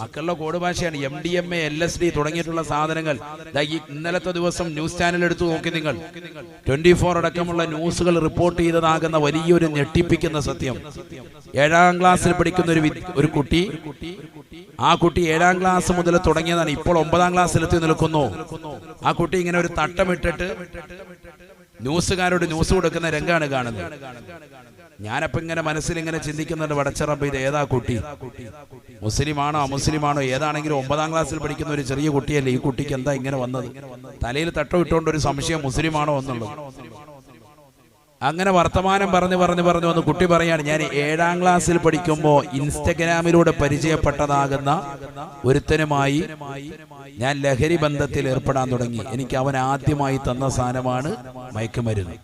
മക്കളുടെ കോഡ് ഭാഷയാണ്. MDMA, LSD തുടങ്ങിയിട്ടുള്ള സാധനങ്ങൾ ഇന്നലത്തെ ദിവസം ന്യൂസ് ചാനൽ എടുത്തു നോക്കി നിങ്ങൾ. 24 അടക്കമുള്ള ന്യൂസുകൾ റിപ്പോർട്ട് ചെയ്തതാകുന്ന വലിയൊരു ഞെട്ടിപ്പിക്കുന്ന സത്യം. 7ാം ക്ലാസ്സിൽ പഠിക്കുന്ന ഒരു കുട്ടി, ആ കുട്ടി 7ാം ക്ലാസ് മുതൽ തുടങ്ങിയതാണ്. ഇപ്പോൾ 9ാം ക്ലാസ്സിലെത്തി നിൽക്കുന്നു. ആ കുട്ടി ഇങ്ങനെ ഒരു തട്ടമിട്ടിട്ട് ന്യൂസുകാരോട് ന്യൂസ് കൊടുക്കുന്ന രംഗാണ് കാണുന്നത്. ഞാനപ്പോ ഇങ്ങനെ മനസ്സിൽ ഇങ്ങനെ ചിന്തിക്കുന്നുണ്ട്, വടച്ചറബ് ഇത് ഏതാ കുട്ടി, മുസ്ലിമാണോ അമുസ്ലിമാണോ ഏതാണെങ്കിലും 9ാം ക്ലാസ്സിൽ പഠിക്കുന്ന ഒരു ചെറിയ കുട്ടിയല്ലേ, ഈ കുട്ടിക്ക് എന്താ ഇങ്ങനെ വന്നത്? തലയിൽ തട്ടം ഇട്ടുകൊണ്ട് ഒരു സംശയം മുസ്ലിമാണോ എന്നുള്ളത്. അങ്ങനെ വർത്തമാനം പറഞ്ഞു വന്ന് കുട്ടി പറയാണ്, ഞാൻ 7ാം ക്ലാസ്സിൽ പഠിക്കുമ്പോൾ ഇൻസ്റ്റഗ്രാമിലൂടെ പരിചയപ്പെട്ടതാകുന്ന ഒരുത്തനുമായി ഞാൻ ലഹരി ബന്ധത്തിൽ ഏർപ്പെടാൻ തുടങ്ങി. എനിക്ക് അവൻ ആദ്യമായി തന്ന സാധനമാണ് മയക്കുമരുന്ന്.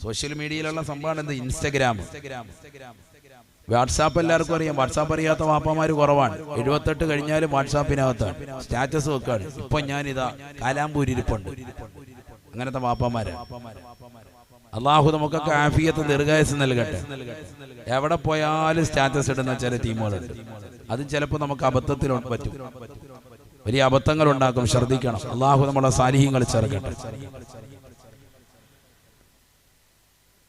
സോഷ്യൽ മീഡിയയിലുള്ള സംഭവമാണ് എന്ത്? ഇൻസ്റ്റഗ്രാം. വാട്സാപ്പ് എല്ലാവർക്കും അറിയാം. വാട്സാപ്പ് അറിയാത്ത വാപ്പമാര് കുറവാണ്. 78 കഴിഞ്ഞാലും വാട്സാപ്പിനകത്താണ് സ്റ്റാറ്റസ് വെക്കാണ്. ഇപ്പൊ ഞാനിതാ കാലാമ്പൂരിരിപ്പുണ്ട്. അങ്ങനത്തെ വാപ്പമാര്. അള്ളാഹു നമുക്കൊക്കെ ആഫിയത്ത് ദീർഘായുസ്സ് നൽകട്ടെ. എവിടെ പോയാലും സ്റ്റാറ്റസ് ഇടുന്ന ചില ടീമുകളുണ്ട്. അതും ചിലപ്പോൾ നമുക്ക് അബദ്ധത്തിൽ പറ്റും, വലിയ അബദ്ധങ്ങൾ ഉണ്ടാക്കും. ശ്രദ്ധിക്കണം. അള്ളാഹു നമ്മളെ സാലിഹ്യങ്ങൾ ചേർക്കട്ടെ.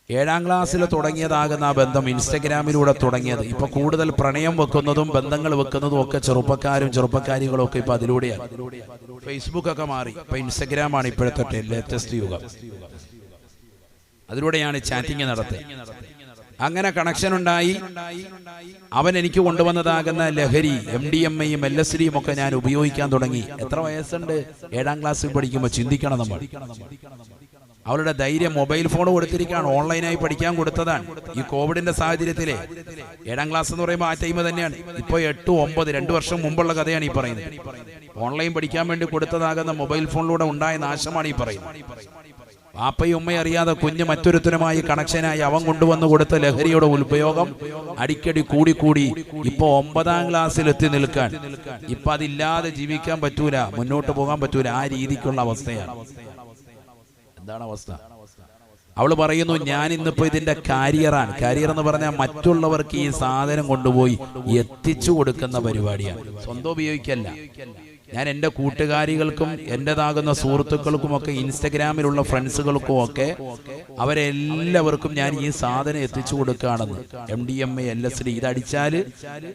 7ാം ക്ലാസ്സിൽ തുടങ്ങിയതാകുന്ന ആ ബന്ധം ഇൻസ്റ്റഗ്രാമിലൂടെ തുടങ്ങിയത്. ഇപ്പൊ കൂടുതൽ പ്രണയം വെക്കുന്നതും ബന്ധങ്ങൾ വെക്കുന്നതും ഒക്കെ ചെറുപ്പക്കാരികളും ഒക്കെ ഇപ്പൊ അതിലൂടെയാണ്. ഫേസ്ബുക്ക് ഒക്കെ മാറി, ഇപ്പൊ ഇൻസ്റ്റഗ്രാമാണ് ഇപ്പോഴത്തെ ലേറ്റസ്റ്റ് യുഗം. അതിലൂടെയാണ് ചാറ്റിംഗ് നടത്തുക. അങ്ങനെ കണക്ഷൻ ഉണ്ടായി. അവൻ എനിക്ക് കൊണ്ടുവന്നതാകുന്ന ലഹരി MDMAയും LSDയും ഒക്കെ ഞാൻ ഉപയോഗിക്കാൻ തുടങ്ങി. എത്ര വയസ്സുണ്ട്? 7ാം ക്ലാസ്സിൽ പഠിക്കുമ്പോൾ. ചിന്തിക്കണം നമ്മൾ. അവളുടെ ധൈര്യം. മൊബൈൽ ഫോൺ കൊടുത്തിരിക്കുകയാണ്, ഓൺലൈനായി പഠിക്കാൻ കൊടുത്തതാണ്. ഈ കോവിഡിന്റെ സാഹചര്യത്തിലെ 7ാം ക്ലാസ് എന്ന് പറയുമ്പോൾ ആ ടൈം തന്നെയാണ്. ഇപ്പൊ 8, 9, 2 വർഷം മുമ്പുള്ള കഥയാണ് ഈ പറയുന്നത്. ഓൺലൈൻ പഠിക്കാൻ വേണ്ടി കൊടുത്തതാകുന്ന മൊബൈൽ ഫോണിലൂടെ ഉണ്ടായ നാശമാണ് ഈ പറയുന്നത്. വാപ്പയും ഉമ്മയും അറിയാതെ കുഞ്ഞ് മറ്റൊരുത്തനുമായി കണക്ഷനായി അവൻ കൊണ്ടുവന്ന് കൊടുത്ത ലഹരിയുടെ ഉപയോഗം അടിക്കടി കൂടി ഇപ്പൊ 9ാം ക്ലാസ്സിൽ എത്തി നിൽക്കാൻ. ഇപ്പൊ അതില്ലാതെ ജീവിക്കാൻ പറ്റൂല, മുന്നോട്ട് പോകാൻ പറ്റൂല. ആ രീതിക്കുള്ള അവസ്ഥയാണ്. എന്താണ് അവസ്ഥ? അവള് പറയുന്നു, ഞാൻ ഇന്നിപ്പോ ഇതിന്റെ കാരിയറാണ്. കാരിയർ എന്ന് പറഞ്ഞാൽ മറ്റുള്ളവർക്ക് ഈ സാധനം കൊണ്ടുപോയി എത്തിച്ചു കൊടുക്കുന്ന പരിപാടിയാണ്. സ്വന്തം ഉപയോഗിക്കല്ല. ഞാൻ എൻ്റെ കൂട്ടുകാരികൾക്കും എൻ്റെതാകുന്ന സുഹൃത്തുക്കൾക്കും ഒക്കെ, ഇൻസ്റ്റഗ്രാമിലുള്ള ഫ്രണ്ട്സുകൾക്കും ഒക്കെ, അവരെല്ലാവർക്കും ഞാൻ ഈ സാധനം എത്തിച്ചു കൊടുക്കുകയാണെന്ന്. MDMA, LSD ഇതടിച്ചാൽ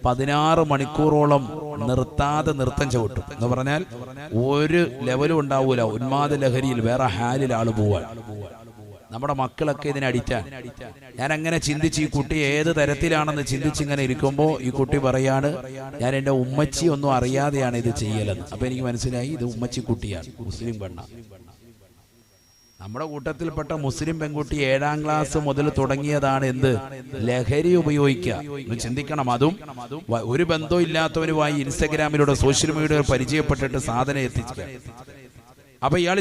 16 മണിക്കൂറോളം നിർത്താതെ നൃത്തം ചവിട്ടും എന്ന് പറഞ്ഞാൽ ഒരു ലെവലും ഉണ്ടാവൂല. ഉന്മാദ ലഹരിയിൽ വേറെ ഹാലിൽ ആള് പോവാൻ. നമ്മുടെ മക്കളൊക്കെ ഇതിന് അഡിക്റ്റാണ്. ഞാൻ അങ്ങനെ ചിന്തിച്ച് ഈ കുട്ടി ഏത് തരത്തിലാണെന്ന് ചിന്തിച്ചിങ്ങനെ ഇരിക്കുമ്പോൾ ഈ കുട്ടി പറയാണ്, ഞാൻ എൻ്റെ ഉമ്മച്ചി ഒന്നും അറിയാതെയാണ് ഇത് ചെയ്യലെന്ന്. അപ്പൊ എനിക്ക് മനസ്സിലായി ഇത് ഉമ്മച്ചി കുട്ടിയാണ്, മുസ്ലിം പെണ്ണ. നമ്മുടെ കൂട്ടത്തിൽപ്പെട്ട മുസ്ലിം പെൺകുട്ടി 7ാം ക്ലാസ് മുതൽ തുടങ്ങിയതാണ് എന്ത്? ലഹരി ഉപയോഗിക്കുക. ചിന്തിക്കണം. അതും ഒരു ബന്ധവും ഇല്ലാത്തവരുമായി ഇൻസ്റ്റഗ്രാമിലൂടെ സോഷ്യൽ മീഡിയയിൽ പരിചയപ്പെട്ടിട്ട് സാധനം എത്തിക്കുക. അപ്പൊ ഇയാൾ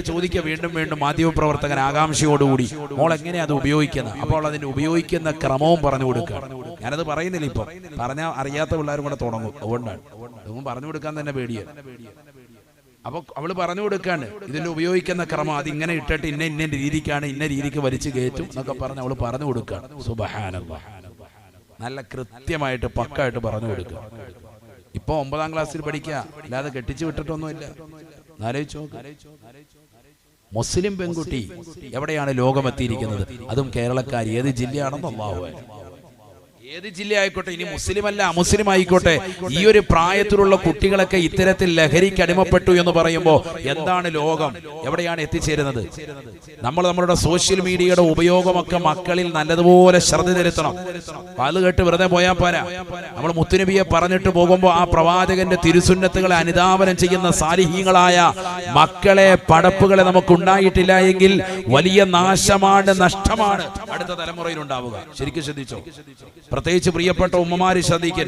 ചോദിക്കുക വീണ്ടും മാധ്യമപ്രവർത്തകൻ ആകാംക്ഷയോടുകൂടി, മോൾ എങ്ങനെയാ അത് ഉപയോഗിക്കുന്നത്? അപ്പോൾ അതിന് ഉപയോഗിക്കുന്ന ക്രമവും പറഞ്ഞു കൊടുക്കുക. ഞാനത് പറയുന്നില്ല, ഇപ്പൊ പറഞ്ഞാൽ അറിയാത്ത പിള്ളേരും കൂടെ തുടങ്ങും. അതുകൊണ്ടാണ് ഇതൊന്നും പറഞ്ഞു കൊടുക്കാൻ തന്നെ പേടിയാണ്. അപ്പൊ അവള് പറഞ്ഞു കൊടുക്കാണ് ഇതിന്റെ ഉപയോഗിക്കുന്ന ക്രമം. അതിങ്ങനെ ഇട്ടിട്ട് ഇന്ന രീതിക്കാണ്, ഇന്ന രീതിക്ക് വലിച്ചു കയറ്റും എന്നൊക്കെ പറഞ്ഞ് അവള് പറഞ്ഞു കൊടുക്കുകയാണ്. സുബ്ഹാനല്ലാഹ്. നല്ല കൃത്യമായിട്ട് പക്കായിട്ട് പറഞ്ഞു കൊടുക്കുക. ഇപ്പൊ 9ാം ക്ലാസ്സിൽ പഠിക്കുക, അല്ലാതെ കെട്ടിച്ചു വിട്ടിട്ടൊന്നുമില്ല. മുസ്ലിം പെൺകുട്ടി എവിടെയാണ് ലോകമെത്തിയിരിക്കുന്നത്? അതും കേരളക്കാരി. ഏത് ജില്ലയാണെന്ന് അല്ലാഹു അഅലം. ഏത് ജില്ല ആയിക്കോട്ടെ, ഇനി മുസ്ലിം അല്ല അമുസ്ലിം ആയിക്കോട്ടെ, ഈ ഒരു പ്രായത്തിലുള്ള കുട്ടികളൊക്കെ ഇത്തരത്തിൽ ലഹരിക്ക് അടിമപ്പെട്ടു എന്ന് പറയുമ്പോൾ എന്താണ് ലോകം, എവിടെയാണ് എത്തിച്ചേരുന്നത്? നമ്മളുടെ സോഷ്യൽ മീഡിയയുടെ ഉപയോഗമൊക്കെ മക്കളിൽ നല്ലതുപോലെ ശ്രദ്ധ ചെലുത്തണം. അത് കേട്ട് വെറുതെ പോയാൽ പോരാ. നമ്മൾ മുത്തുനബിയെ പറഞ്ഞിട്ട് പോകുമ്പോൾ ആ പ്രവാചകന്റെ തിരുസുന്നത്തുകളെ അനുധാവനം ചെയ്യുന്ന സാലിഹീങ്ങളായ മക്കളെ, പടപ്പുകളെ നമുക്ക് ഉണ്ടായിട്ടില്ല എങ്കിൽ വലിയ നാശമാണ്, നഷ്ടമാണ് അടുത്ത തലമുറയിൽ ഉണ്ടാവുക. ശരിക്കും ശ്രദ്ധിച്ചോ? പ്രത്യേകിച്ച് പ്രിയപ്പെട്ട ഉമ്മമാര് ശ്രദ്ധിക്കൽ.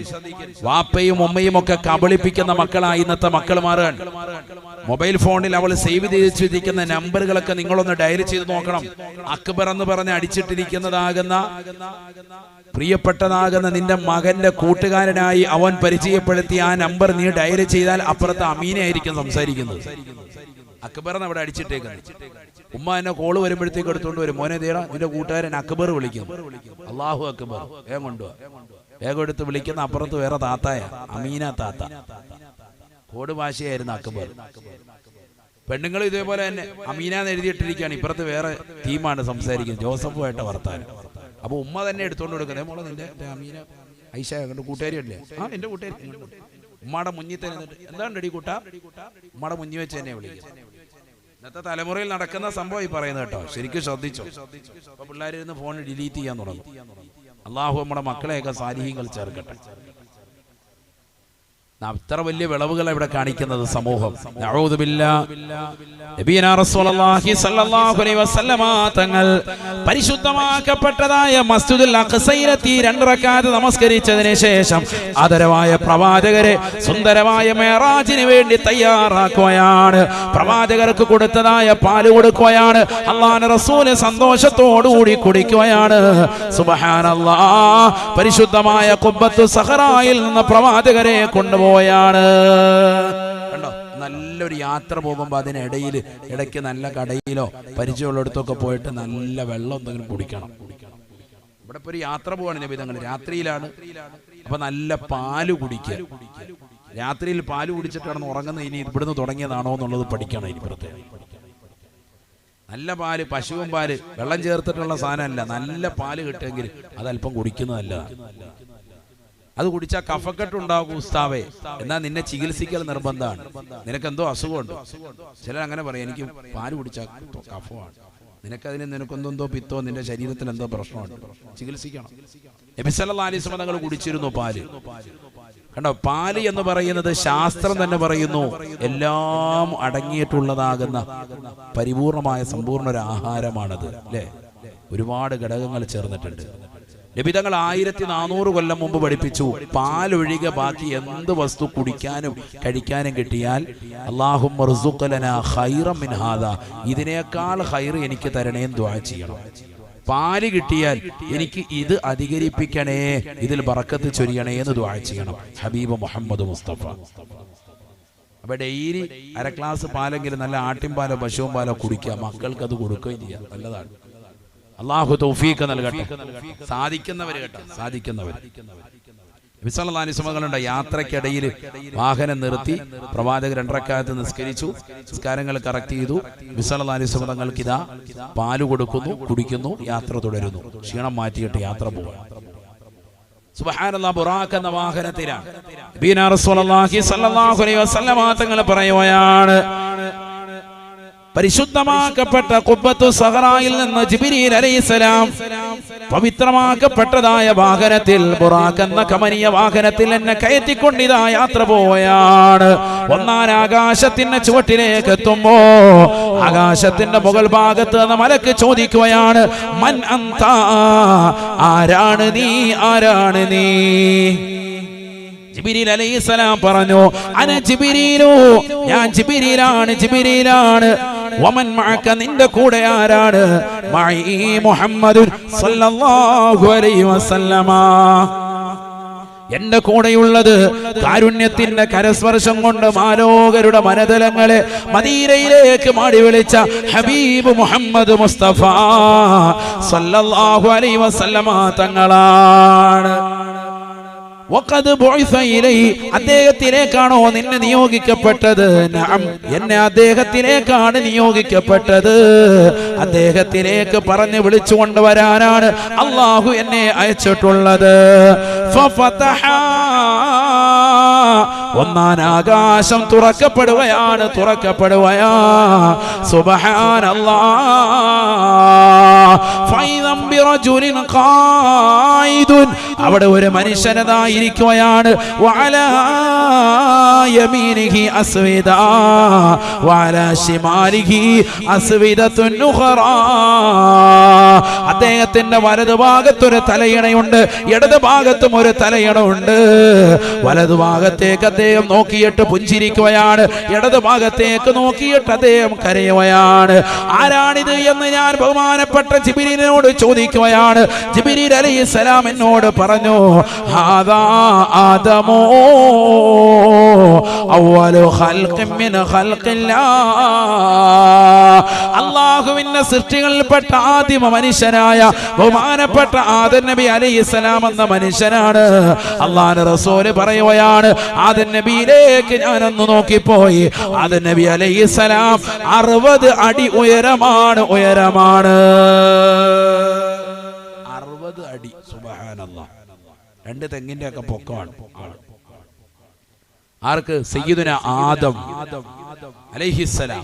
വാപ്പയും ഉമ്മയും ഒക്കെ കബളിപ്പിക്കുന്ന മക്കളായി ഇന്നത്തെ മക്കൾ മാറാൻ. മൊബൈൽ ഫോണിൽ അവൾ സേവ് ചെയ്ത് വെച്ചിരിക്കുന്ന നമ്പറുകളൊക്കെ നിങ്ങളൊന്ന് ഡയൽ ചെയ്ത് നോക്കണം. അക്ബർ എന്ന് പറഞ്ഞ് അടിച്ചിട്ടിരിക്കുന്നതാകുന്ന പ്രിയപ്പെട്ടതാകുന്ന നിന്റെ മകന്റെ കൂട്ടുകാരനായി അവൻ പരിചയപ്പെടുത്തിയ ആ നമ്പർ നീ ഡയൽ ചെയ്താൽ അപ്പുറത്ത് അമീന ആയിരിക്കും സംസാരിക്കുന്നത്. അക്ബർ എന്ന് അവിടെ അടിച്ചിട്ടേക്കുന്നത്. ഉമ്മ എന്നെ കോള് വരുമ്പോഴത്തേക്ക് എടുത്തോണ്ട് വരും, മോനെ ദേടാ നിന്റെ കൂട്ടുകാരൻ അക്ബർ വിളിക്കുന്നു. അല്ലാഹു അക്ബർ, കൊണ്ടുപോവാ. വേഗം എടുത്ത് വിളിക്കുന്ന അപ്പുറത്ത് വേറെ താത്തായ അമീന താത്ത. കോഡ് ഭാഷയായിരുന്നു അക്ബർ. പെണ്ണുങ്ങൾ ഇതേപോലെ തന്നെ അമീനാന്ന് എഴുതിയിട്ടിരിക്കുകയാണ്. ഇപ്പുറത്ത് വേറെ ടീമാണ് സംസാരിക്കുന്നത്, ജോസഫുമായിട്ട് വർത്താനം. അപ്പൊ ഉമ്മ തന്നെ എടുത്തോണ്ട് കൊടുക്കുന്നത്, മോളെ നിന്റെ അമീന ഐഷ കണ്ട് കൂട്ടുകാരിയല്ലേ? ആ എന്റെ കൂട്ടുകാരി. ഉമ്മയുടെ മുന്നിൽ തന്നെ എന്താണ് റെഡി കൂട്ടാ, ഉമ്മയുടെ മുന്നിൽ വെച്ച് തന്നെ വിളിക്കുന്നത്. ഇന്നത്തെ തലമുറയിൽ നടക്കുന്ന സംഭവം ഈ പറയുന്നത് കേട്ടോ, ശരിക്കും ശ്രദ്ധിച്ചോ. അപ്പൊ പിള്ളേരിരുന്ന് ഫോൺ ഡിലീറ്റ് ചെയ്യാൻ തുടങ്ങും. അള്ളാഹു നമ്മുടെ മക്കളെയൊക്കെ സാലിഹീങ്ങൾ ചേർക്കട്ടെ. അത്ര വലിയ വിളവുകൾ ഇവിടെ കാണിക്കുന്നത് സമൂഹം. നഊദു ബില്ലാഹ്. നബിയനാ റസൂലുള്ളാഹി സ്വല്ലല്ലാഹു അലൈഹി വസല്ലമ തങ്ങൾ പരിശുദ്ധമാക്കപ്പെട്ടതായ മസ്ജിദുൽ അഖ്സയിലെത്തി 2 റക്അത്ത് നമസ്കരിച്ചതിന് ശേഷം ആദരവായ പ്രവാചകരെ സുന്ദരമായ മിഅ്റാജിന് വേണ്ടി തയ്യാറാക്കുകയാണ്. പ്രവാചകർക്ക് കൊടുത്തതായ പാല് കൊടുക്കുകയാണ്. അല്ലാഹുവിന്റെ റസൂൽ സന്തോഷത്തോടുകൂടി കുടിക്കുകയാണ്. സുബ്ഹാനല്ലാഹ്. പരിശുദ്ധമായ ഖുബ്ബത്തു സഖറായിൽ നിന്ന് പ്രവാചകരെ കൊണ്ടുപോയാണ്. കണ്ടോ, നല്ലൊരു യാത്ര പോകുമ്പോൾ അതിനിടയിൽ ഇടയ്ക്ക് നല്ല കടയിലോ പരിചയമുള്ളിടത്തൊക്കെ പോയിട്ട് നല്ല വെള്ളം എന്തെങ്കിലും കുടിക്കണം. ഇവിടെ ഇപ്പൊ ഒരു യാത്ര പോവാണ് നബി തങ്ങൾ, രാത്രിയിലാണ്. അപ്പൊ നല്ല പാല് കുടിക്കുക. രാത്രിയിൽ പാല് കുടിച്ചിട്ട് കിടന്ന് ഉറങ്ങുന്ന ഇനി ഇവിടുന്ന് തുടങ്ങിയതാണോ എന്നുള്ളത് പഠിക്കണം. ഇനി പ്രത്യേകം നല്ല പാല്, പശുവും പാല്, വെള്ളം ചേർത്തിട്ടുള്ള സാധനമല്ല. നല്ല പാല് കിട്ടുമെങ്കിൽ അതല്പം കുടിക്കുന്നത് നല്ലതാണ്. അത് കുടിച്ചാൽ കഫക്കെട്ടുണ്ടാകും ഉസ്താവേ, എന്നാൽ നിന്നെ ചികിത്സിക്കൽ നിർബന്ധമാണ്. നിനക്കെന്തോ അസുഖമുണ്ട്. ചിലർ അങ്ങനെ പറയും, എനിക്ക് പാല് കുടിച്ചാൽ കഫമാണ്. നിനക്കെന്തോ പിത്തോ നിന്റെ ശരീരത്തിൽ എന്തോ പ്രശ്നമുണ്ട്, ചികിത്സിക്കണം. നബി സല്ലല്ലാഹു അലൈഹി വസല്ലം തങ്ങൾ കുടിച്ചിരുന്നു പാല്. കണ്ടോ, പാല് എന്ന് പറയുന്നത് ശാസ്ത്രം തന്നെ പറയുന്നു എല്ലാം അടങ്ങിയിട്ടുള്ളതാകുന്ന പരിപൂർണമായ സമ്പൂർണ്ണ ഒരു ആഹാരമാണത്. അല്ലേ? ഒരുപാട് ഘടകങ്ങൾ ചേർന്നിട്ടുണ്ട്. നബി തങ്ങൾ 1400 കൊല്ലം മുമ്പ് പഠിപ്പിച്ചു, പാലൊഴികെ ബാക്കി എന്ത് വസ്തു കുടിക്കാനും കഴിക്കാനും കിട്ടിയാൽ അല്ലാഹുമ്മ ർസുഖ് ലനാ ഖൈറൻ മിൻ ഹാദാ, ഇതിനേക്കാൾ ഖൈർ എനിക്ക് തരണേ എന്ന് ദുആ ചെയ്യണം. പാല് കിട്ടിയാൽ എനിക്ക് ഇത് അധികരിപ്പിക്കണേ, ഇതിൽ ബറക്കത്ത് ചൊരിയണേ എന്ന് ദുആ ചെയ്യണം. ഹബീബ് മുഹമ്മദ് മുസ്തഫ. അപ്പൊ ഡെയിലി 1/2 ഗ്ലാസ് പാലെങ്കിലും നല്ല ആട്ടിൻപാലോ പശുവും പാലോ കുടിക്കുക. മക്കൾക്ക് അത് കൊടുക്കുകയും ചെയ്യാം. നല്ലതാണ്. അള്ളാഹു തൗഫീഖ് നൽകട്ടെ. സാധിക്കുന്നവർ കേട്ടോ, സാധിക്കുന്നവർ. നബി സല്ലല്ലാഹു അലൈഹി വസല്ലം യാത്രക്കിടയിൽ വാഹനം നിർത്തി പ്രവാചകർ 2 റക്അത്ത് നിസ്കരിച്ചു. നിസ്കാരങ്ങൾ കറക്റ്റ് ചെയ്തു. നബി സല്ലല്ലാഹു അലൈഹി വസല്ലം തങ്ങൾക്ക് ഇതാ പാല് കൊടുക്കുന്നു, കുടിക്കുന്നു, യാത്ര തുടരുന്നു. ക്ഷീണം മാറ്റിയിട്ട് യാത്ര പോവാൻ. സുബ്ഹാനല്ലാഹ്. ബുറാഖ് എന്ന വാഹനത്തിലാണ് നബിയനാ റസൂലുള്ളാഹി സ്വല്ലല്ലാഹു അലൈഹി വസല്ലം തങ്ങൾ പറയുകയാണ്, പരിശുദ്ധമാക്കപ്പെട്ട ഖുബ്ബത്തു സഖറായിൽ നിന്ന് ജിബ്രീൽ അലൈഹിസ്സലാം പവിത്രമാക്കപ്പെട്ടതായ വാഹനത്തിൽ, ബുറാഖ് എന്ന കമനീയ വാഹനത്തിൽ എന്നെ കയറ്റിക്കൊണ്ടിതാ യാത്ര പോവുകയാണ്. ഒന്നാം ആകാശത്തിന്റെ ചുവട്ടിലേക്ക് എത്തുമ്പോ ആകാശത്തിന്റെ മുകൾ ഭാഗത്ത് നിന്ന് മലക്ക് ചോദിക്കുകയാണ്, മൻ അന്ത, ആരാണ് നീ, ആരാണ് നീ? ജിബ്രീൽ അലൈഹിസ്സലാം പറഞ്ഞു, അന ജിബ്രീലു, ഞാൻ ജിബ്രീലാണ്, ജിബ്രീലാണ്. വമൻ മഅക, നിന്റെ കൂടെ ആരാണ്? മഈ മുഹമ്മദുൻ സല്ലല്ലാഹു അലൈഹി വസല്ലമ, എന്റെ കൂടെയുള്ളത് കാരുണ്യത്തിന്റെ കരസ്പർശം കൊണ്ട് മാലോകരുടെ മനതലങ്ങളെ മദീനയിലേക്ക് മാടി വിളിച്ച ഹബീബ് മുഹമ്മദ് മുസ്തഫ സല്ലല്ലാഹു അലൈഹി വസല്ലമ തങ്ങളാണ്. അദ്ദേഹത്തിലേക്കാണോ നിന്നെ നിയോഗിക്കപ്പെട്ടത്? നഅം, എന്നെ അദ്ദേഹത്തിലേക്കാണ് നിയോഗിക്കപ്പെട്ടത്. അദ്ദേഹത്തിലേക്ക് പറഞ്ഞു വിളിച്ചു കൊണ്ടുവരാനാണ് അള്ളാഹു എന്നെ അയച്ചിട്ടുള്ളത്. ഒന്നാം ആകാശം തുറക്കപ്പെടുകയാണ്, തുറക്കപ്പെടുകയാ. സുബ്ഹാനല്ലാഹ്. അവിടെ ഒരു മനുഷ്യനതായിരിക്കുകയാണ്. അദ്ദേഹത്തിന്റെ വലതുഭാഗത്തൊരു തലയിണയുണ്ട്, ഇടത് ഭാഗത്തും ഒരു തലയിണുണ്ട്. വലതുഭാഗത്തേക്ക് അദ്ദേഹം നോക്കിയിട്ട് പുഞ്ചിരിക്കുകയാണ്, ഇടത് ഭാഗത്തേക്ക് നോക്കിയിട്ട് അദ്ദേഹം കരയുകയാണ്. ആരാണിത് എന്ന് ഞാൻ ബഹുമാനപ്പെട്ട ജിബ്രീലിനോട് ചോദിക്കുകയാണ്. ജിബ്രീൽ അലൈഹിസ്സലാം എന്നോട് പറഞ്ഞു, ഹാദാ ആദമോ, അവ്വലു ഖൽഖിൻ മിൻ ഖൽഖില്ലാഹ്, അല്ലാഹുവിന്റെ സൃഷ്ടികളിൽപ്പെട്ട ആദിമ മനുഷ്യനായ ബഹുമാനപ്പെട്ട ആദം നബി അലൈഹിസ്സലാം എന്ന മനുഷ്യനാണ്. അല്ലാഹുവിന്റെ റസൂൽ പറയുകയാണ്, ആദം നബിയിലേക്ക് ഞാനൊന്ന് നോക്കിപ്പോയി. ആദം നബി അലൈഹിസ്സലാം 60 അടി ഉയരമാണ്. 60 അടി. സുബ്ഹാനല്ലാഹ്. 2 തെങ്ങിന്റെ ഒക്കെ പൊക്കമാണ്. ആർക്ക്? സയ്യിദുന ആദം അലൈഹിസ്സലാം.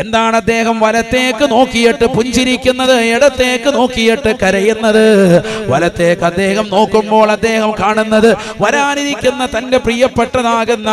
എന്താണ് അദ്ദേഹം വലത്തേക്ക് നോക്കിയിട്ട് പുഞ്ചിരിക്കുന്നത്, ഇടത്തേക്ക് നോക്കിയിട്ട് കരയുന്നത്? വലത്തേക്ക് അദ്ദേഹം നോക്കുമ്പോൾ അദ്ദേഹം കാണുന്നത് വരാനിരിക്കുന്ന തന്റെ പ്രിയപ്പെട്ടതാകുന്ന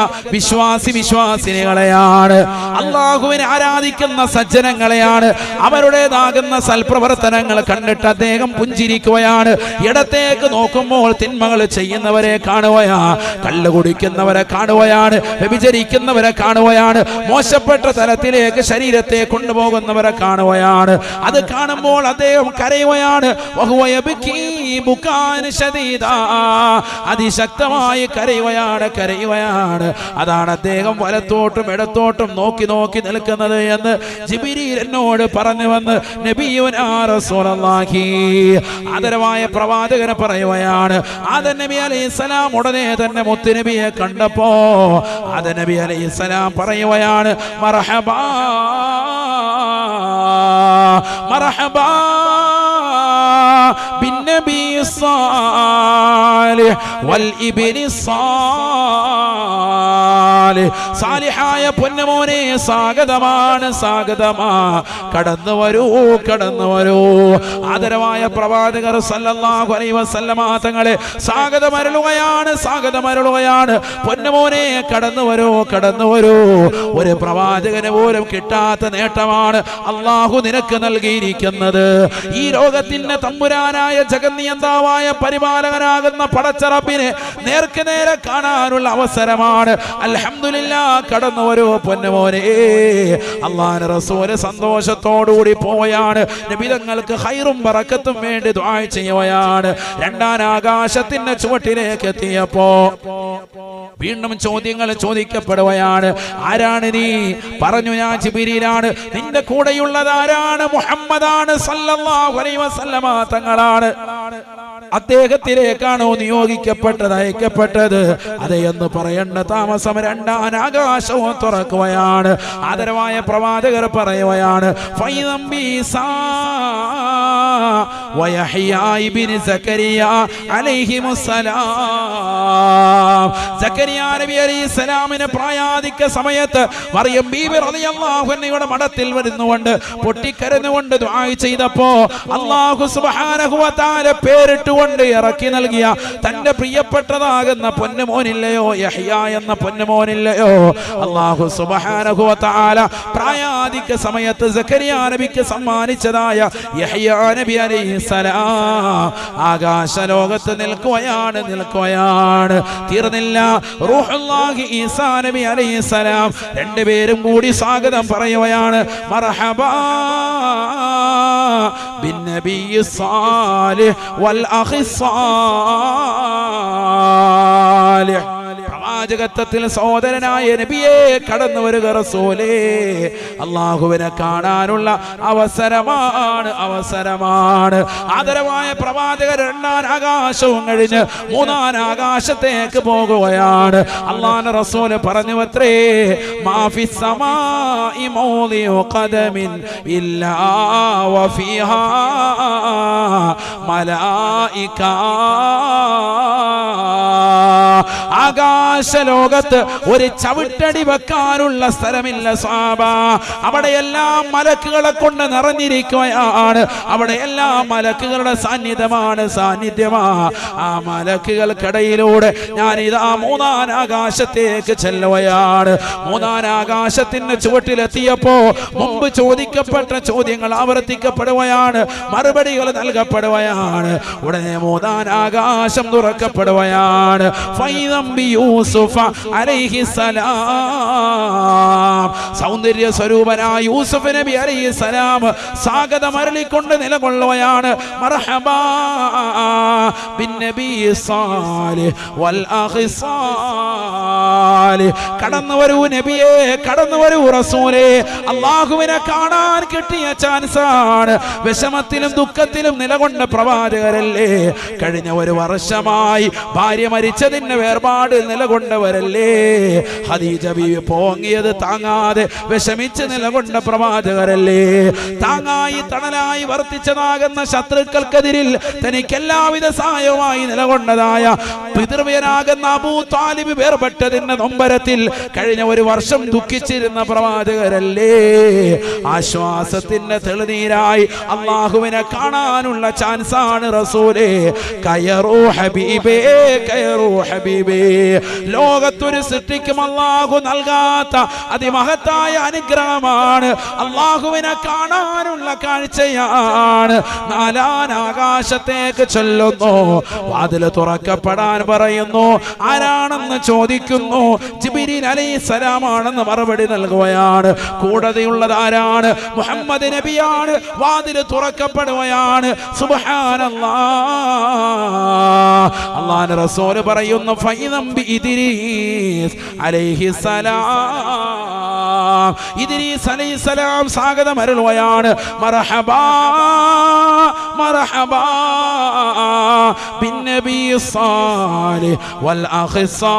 വിശ്വാസിനികളെയാണ്, അള്ളാഹുവിനെ ആരാധിക്കുന്ന സജ്ജനങ്ങളെയാണ്. അവരുടേതാകുന്ന സൽപ്രവർത്തനങ്ങൾ കണ്ടിട്ട് അദ്ദേഹം പുഞ്ചിരിക്കുകയാണ്. ഇടത്തേക്ക് നോക്കുമ്പോൾ തിന്മകൾ ചെയ്യുന്നവരെ കാണുകയാ, കള്ളു കുടിക്കുന്നവരെ കാണുകയാണ്, വ്യഭിചരിക്കുന്നവരെ കാണുകയാണ്, മോശപ്പെട്ട തലത്തിലേക്ക് ശരീരത്തെ കൊണ്ടുപോകുന്നവരെ കാണുകയാണ്. അത് കാണുമ്പോൾ അദ്ദേഹം കരയുകയാണ്. അതിശക്തമായി കരയുകയാണ്. അതാണ് അദ്ദേഹം വലത്തോട്ടും ഇടത്തോട്ടും നോക്കി നോക്കി നിൽക്കുന്നത് എന്ന് ജിബ്രീൽ എന്നോട് പറഞ്ഞു വന്ന് നബിയുനാ റസൂലുള്ളാഹി, ആദരവായ പ്രവാചകനെ പറയുകയാണ്. ആദം നബി അലൈഹിസ്സലാം ഉടനെ തന്നെ മുത്തുനബിയെ കണ്ടപ്പോ ആദം നബി അലൈഹിസ്സലാം പറയുകയാണ്, മർഹബാ മർഹബാ ബിന്നബി സ്വാലിഹ് വൽ ഇബ്നി സ്വാലിഹ്. സാലിഹായ പൊന്നുമോനെ സ്വാഗതമാണ്, സ്വാഗതമാ, കടന്നു വരൂ, കടന്നു വരൂ. ആദരവായ പ്രവാചകർ സല്ലല്ലാഹു അലൈഹി വസല്ലമ തങ്ങളെ സ്വാഗതമരുളുകയാണ്, സ്വാഗതമരുളുകയാണ്. പൊന്നുമോനെ കടന്നു വരൂ, കടന്നു വരൂ. ഒരു പ്രവാചകന് പോലും കിട്ടാത്ത നേട്ടമാണ് അള്ളാഹു നിനക്ക് നൽകിയിരിക്കുന്നത്. ഈ ലോകത്തിന്റെ തമ്പുരാനായ ജഗന്നിയന്താവായ പരിപാലകനാകുന്ന പടച്ചറബിനെ നേർക്ക് നേരെ കാണാനുള്ള അവസരമാണ്. അൽഹംദുലില്ലാഹ്, കടന്നു വരൂ പൊന്നുമോനെ. അല്ലാഹുവിന്റെ റസൂൽ സന്തോഷത്തോടുകൂടി പോവുകയാണ്. നബി തങ്ങൾക്ക് ഖൈറും ബറക്കത്തും വേണ്ടി ദുആ ചെയ്യുകയാണ്. രണ്ടാം ആകാശത്തിന്റെ ചുവട്ടിലേക്ക് എത്തിയപ്പോ വീണ്ടും ചോദ്യങ്ങൾ ചോദിക്കപ്പെടുകയാണ്. ആരാണ് നീ? പറഞ്ഞു, ഞാൻ ജിബ്രീലാണ്. നിന്റെ കൂടെയുള്ളത് ആരാണ്? മുഹമ്മദാണ് സല്ലല്ലാഹു അലൈഹി വസല്ലമ തങ്ങളാണ്. അദ്ദേഹത്തിലേക്കാണോ നിയോഗിക്കപ്പെട്ടത്, അയക്കപ്പെട്ടത്? അതെ എന്ന് പറയേണ്ട താമസം രണ്ടാം ആകാശവും തുറക്കുകയാണ്. ആദരവായ പ്രവാചകർ പറയുകയാണ്, പ്രായാധിക്യ സമയത്ത് മറിയം ബീബി റളിയല്ലാഹു അൻഹയുടെ മഠത്തിൽ വരുന്നുകൊണ്ട് പൊട്ടിക്കരഞ്ഞുകൊണ്ട് ദുആ ചെയ്തപ്പോ അല്ലാഹു സുബ്ഹാനഹു വ തആല പേരിട്ടുകൊണ്ട് ഇറക്കി നൽകിയ തന്റെ പ്രിയപ്പെട്ടതാകുന്ന പൊന്നുമോനില്ലയോ, യഹ്യ എന്ന പൊന്നുമോനില്ലയോ? അല്ലാഹു സുബ്ഹാനഹു വ തആല പ്രായാധിക്യ സമയത്ത് സക്കരിയ നബിക്ക് സമ്മാനിച്ചതായ യഹ്യ നബി അലൈഹിസ്സലാം ആകാശ ലോകത്ത് നിൽക്കുകയാണ്, നിൽക്കുകയാണ്. തീർന്നില്ല. റൂഹുല്ലാഹി ഈസാ നബി അലൈഹിസ്സലാം രണ്ടുപേരും കൂടി സ്വാഗതം പറയുകയാണ്. മർഹബാ ബിന്നബി സ്വാലിഹ് വൽ അഖി സ്വാലിഹ്. പ്രവാചകത്വത്തിൽ സഹോദരനായ നബിയെ കടന്നു വരിക റസൂലേ. അള്ളാഹുവിനെ കാണാനുള്ള അവസരമാണ്, അവസരമാണ്. ആദരവായ പ്രവാചകർ രണ്ടാം ആകാശവും കഴിഞ്ഞ് മൂന്നാം ആകാശത്തേക്ക് പോകുകയാണ്. അള്ളാഹുവിന്റെ റസൂൽ പറഞ്ഞു അത്രേ, മാഫിസ് സമാഇ മൗദിഉ ഖദമിൻ ഇല്ലാ വഫീഹാ മലായിക. ആകാശ ലോകത്ത് ഒരു ചവിട്ടടി വെക്കാനുള്ള സ്ഥലമില്ല സാബ. അവിടെയെല്ലാം മലക്കുകളെ കൊണ്ട് നിറഞ്ഞിരിക്കുകയാണ്. അവിടെയെല്ലാം മലക്കുകളുടെ സാന്നിധ്യമാണ്, സാന്നിധ്യമാ. ആ മലക്കുകൾക്കിടയിലൂടെ ഞാൻ ഇതാ മൂന്നാം ആകാശത്തേക്ക് ചെല്ലുകയാണ്. മൂന്നാം ആകാശത്തിന്റെ ചുവട്ടിലെത്തിയപ്പോ മുമ്പ് ചോദിക്കപ്പെട്ട ചോദ്യങ്ങൾ ആവർത്തിക്കപ്പെടുകയാണ്, മറുപടികൾ നൽകപ്പെടുകയാണ്. ഉടനെ മൂന്നാം ആകാശം തുറക്കപ്പെടുകയാണ്. യൂസുഫ അലൈഹിസ്സലാം, സൗന്ദര്യ സ്വരൂപനായ യൂസുഫ് നബി അലൈഹിസ്സലാം സ്വാഗതം അരുളിക്കൊണ്ട് നിലകൊള്ളുകയാണ്. മർഹബാ ബിന്നബി സ്വാലിഹ് വൽ അഖി സ്വാലിഹ്. കടന്നു വരൂ നബിയേ, കടന്നു വരൂ റസൂലേ. അള്ളാഹുവിനെ കാണാൻ കിട്ടിയ ചാൻസാണ്. വിഷമത്തിലും ദുഃഖത്തിലും നിലകൊണ്ട പ്രവാചകരല്ലേ. കഴിഞ്ഞ ഒരു വർഷമായി ഭാര്യ മരിച്ചതിന്റെ വേർപാട് നിലകൊണ്ടവരല്ലേ. ഖദീജ ബീവി പോങ്ങിയത് താങ്ങാതെ വിഷമിച്ച് നിലകൊണ്ട പ്രവാചകരല്ലേ. താങ്ങായി തണലായി വർത്തിച്ചതാകുന്ന ശത്രുക്കൾക്കെതിരിൽ തനിക്ക് എല്ലാവിധ സഹായവുമായി നിലകൊണ്ടതായ പിതൃവ്യനാകുന്ന അബൂ താലിബ് വേർപെട്ടതിന്റെ നൊമ്പരത്തിൽ കഴിഞ്ഞ ഒരു വർഷം ദുഃഖിച്ചിരുന്ന പ്രവാചകരല്ലേ. ആശ്വാസത്തിന്റെ തെളിനീരായി അള്ളാഹുവിനെ കാണാനുള്ള ചാൻസാണ് റസൂലേ. കയറൂ ഹബീബേ, കയറൂ ഹബീബേ. ലോകത്തൊരു സൃഷ്ടിക്കും അള്ളാഹു നൽകാത്ത അതിമഹത്തായ അനുഗ്രഹമാണ്. അള്ളാഹുവിനെ കാണാനുള്ള കാഴ്ചയാണ്. നാലാനാകാശത്തേക്ക് ചൊല്ലുന്നു, വാതിൽ തുറക്കപ്പെടാൻ പറയുന്നു. ആരാണെന്ന് ചോദിക്കുന്നു. ജിബ്രീൽ അലൈഹിസ്സലാമാണെന്ന് മറുപടി നൽകുകയാണ്. കൂടതയുള്ളത് ആരാണ്? മുഹമ്മദ് നബിയാണ്. വാതിൽ തുറക്കപ്പെടുകയാണ്. സുബ്ഹാനല്ലാഹ്. അല്ലാഹുവിന്റെ റസൂൽ പറയുന്നു, ഫൈദം ബി ഇദ്രീസ് അലൈഹിസ്സലാം. ഇദ്രീസ് അലൈഹിസ്സലാം സ്വാഗതം അരുളുകയാണ്. മർഹബാ മർഹബാ ബിന്നബി സാലിഹ് വൽ അഖി സാലിഹ്.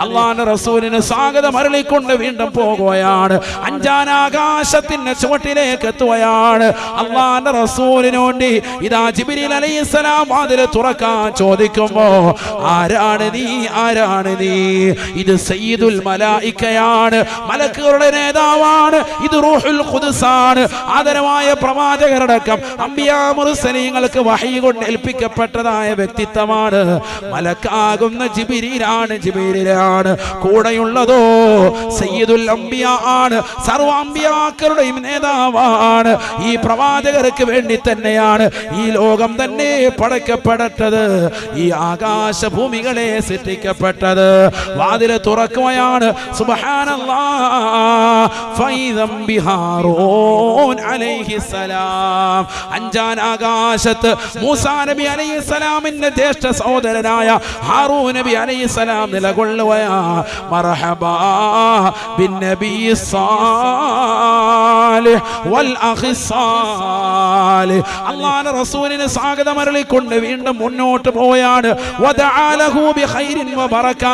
അല്ലാഹുവിന്റെ റസൂലിന് സ്വാഗതം അരുളിക്കൊണ്ട് വീണ്ടും പോകുകയാണ്. അഞ്ചാനാകാശത്തിന്റെ ചുവട്ടിലേക്ക് എത്തുകയാണ്. അല്ലാഹുവിന്റെ റസൂലിന് വേണ്ടി ഇതാ ജിബ്രീൽ അലൈഹിസ്സലാം വാതിൽ തുറക്കാൻ ചോദിക്കുമ്പോ, ആരാണ് നീ, ആരാണ് നീ? ഇത് സയ്യിദുൽ മലായികയാണ്, മലക്കുകളുടെ നേതാവാണ്. ഇത് റൂഹുൽ ഖുദ്സാണ്, ആദരവായ പ്രവാചകരടക്കം അംബിയാ മുർസലീങ്ങൾക്ക് വഹി കൊണ്ട് ഏൽപ്പിക്കപ്പെട്ടതായ വ്യക്തിത്വമാണ്. മലക്കാകുന്ന ജിബ്രീലാണ്, ജിബ്രീലാണ്. കൂടെയുള്ളതോ സയ്യിദുൽ അംബിയാ ആണ്, സർവ്വ അംബിയാക്കളുടെയും നേതാവാണ്. ഈ പ്രവാചകർക്ക് വേണ്ടി തന്നെയാണ് ഈ ലോകം തന്നെ പടക്കപ്പെടട്ടത്, ഈ ആകാശഭൂമികളെ സൃഷ്ടിക്കപ്പെട്ടത്. വാതിൽ തുറക്കുകയാണ്. സുബ്ഹാനല്ലാഹ്. ഫൈദം ബിഹാറൂൻ അലൈഹിസ്സലാം. അഞ്ചാൻ ആകാശത്ത് മൂസാ നബി അലൈഹിസ്സലാമിന്റെ ജ്യേഷ്ഠ സഹോദരനായ ഹാറൂൻ നബി അലൈഹിസ്സലാം നിലകൊള്ളുകയാ. മർഹബാ ബിന്നബി സാലിഹ് വൽ അഖി സാലിഹ്. അല്ലാഹുവിന്റെ റസൂലിനെ സ്വാഗതം അരുളിക്കൊണ്ട് വീണ്ടും മുന്നോട്ട് പോയാണ്. വദഅലഹു ബിഖൈരിൻ വബറക.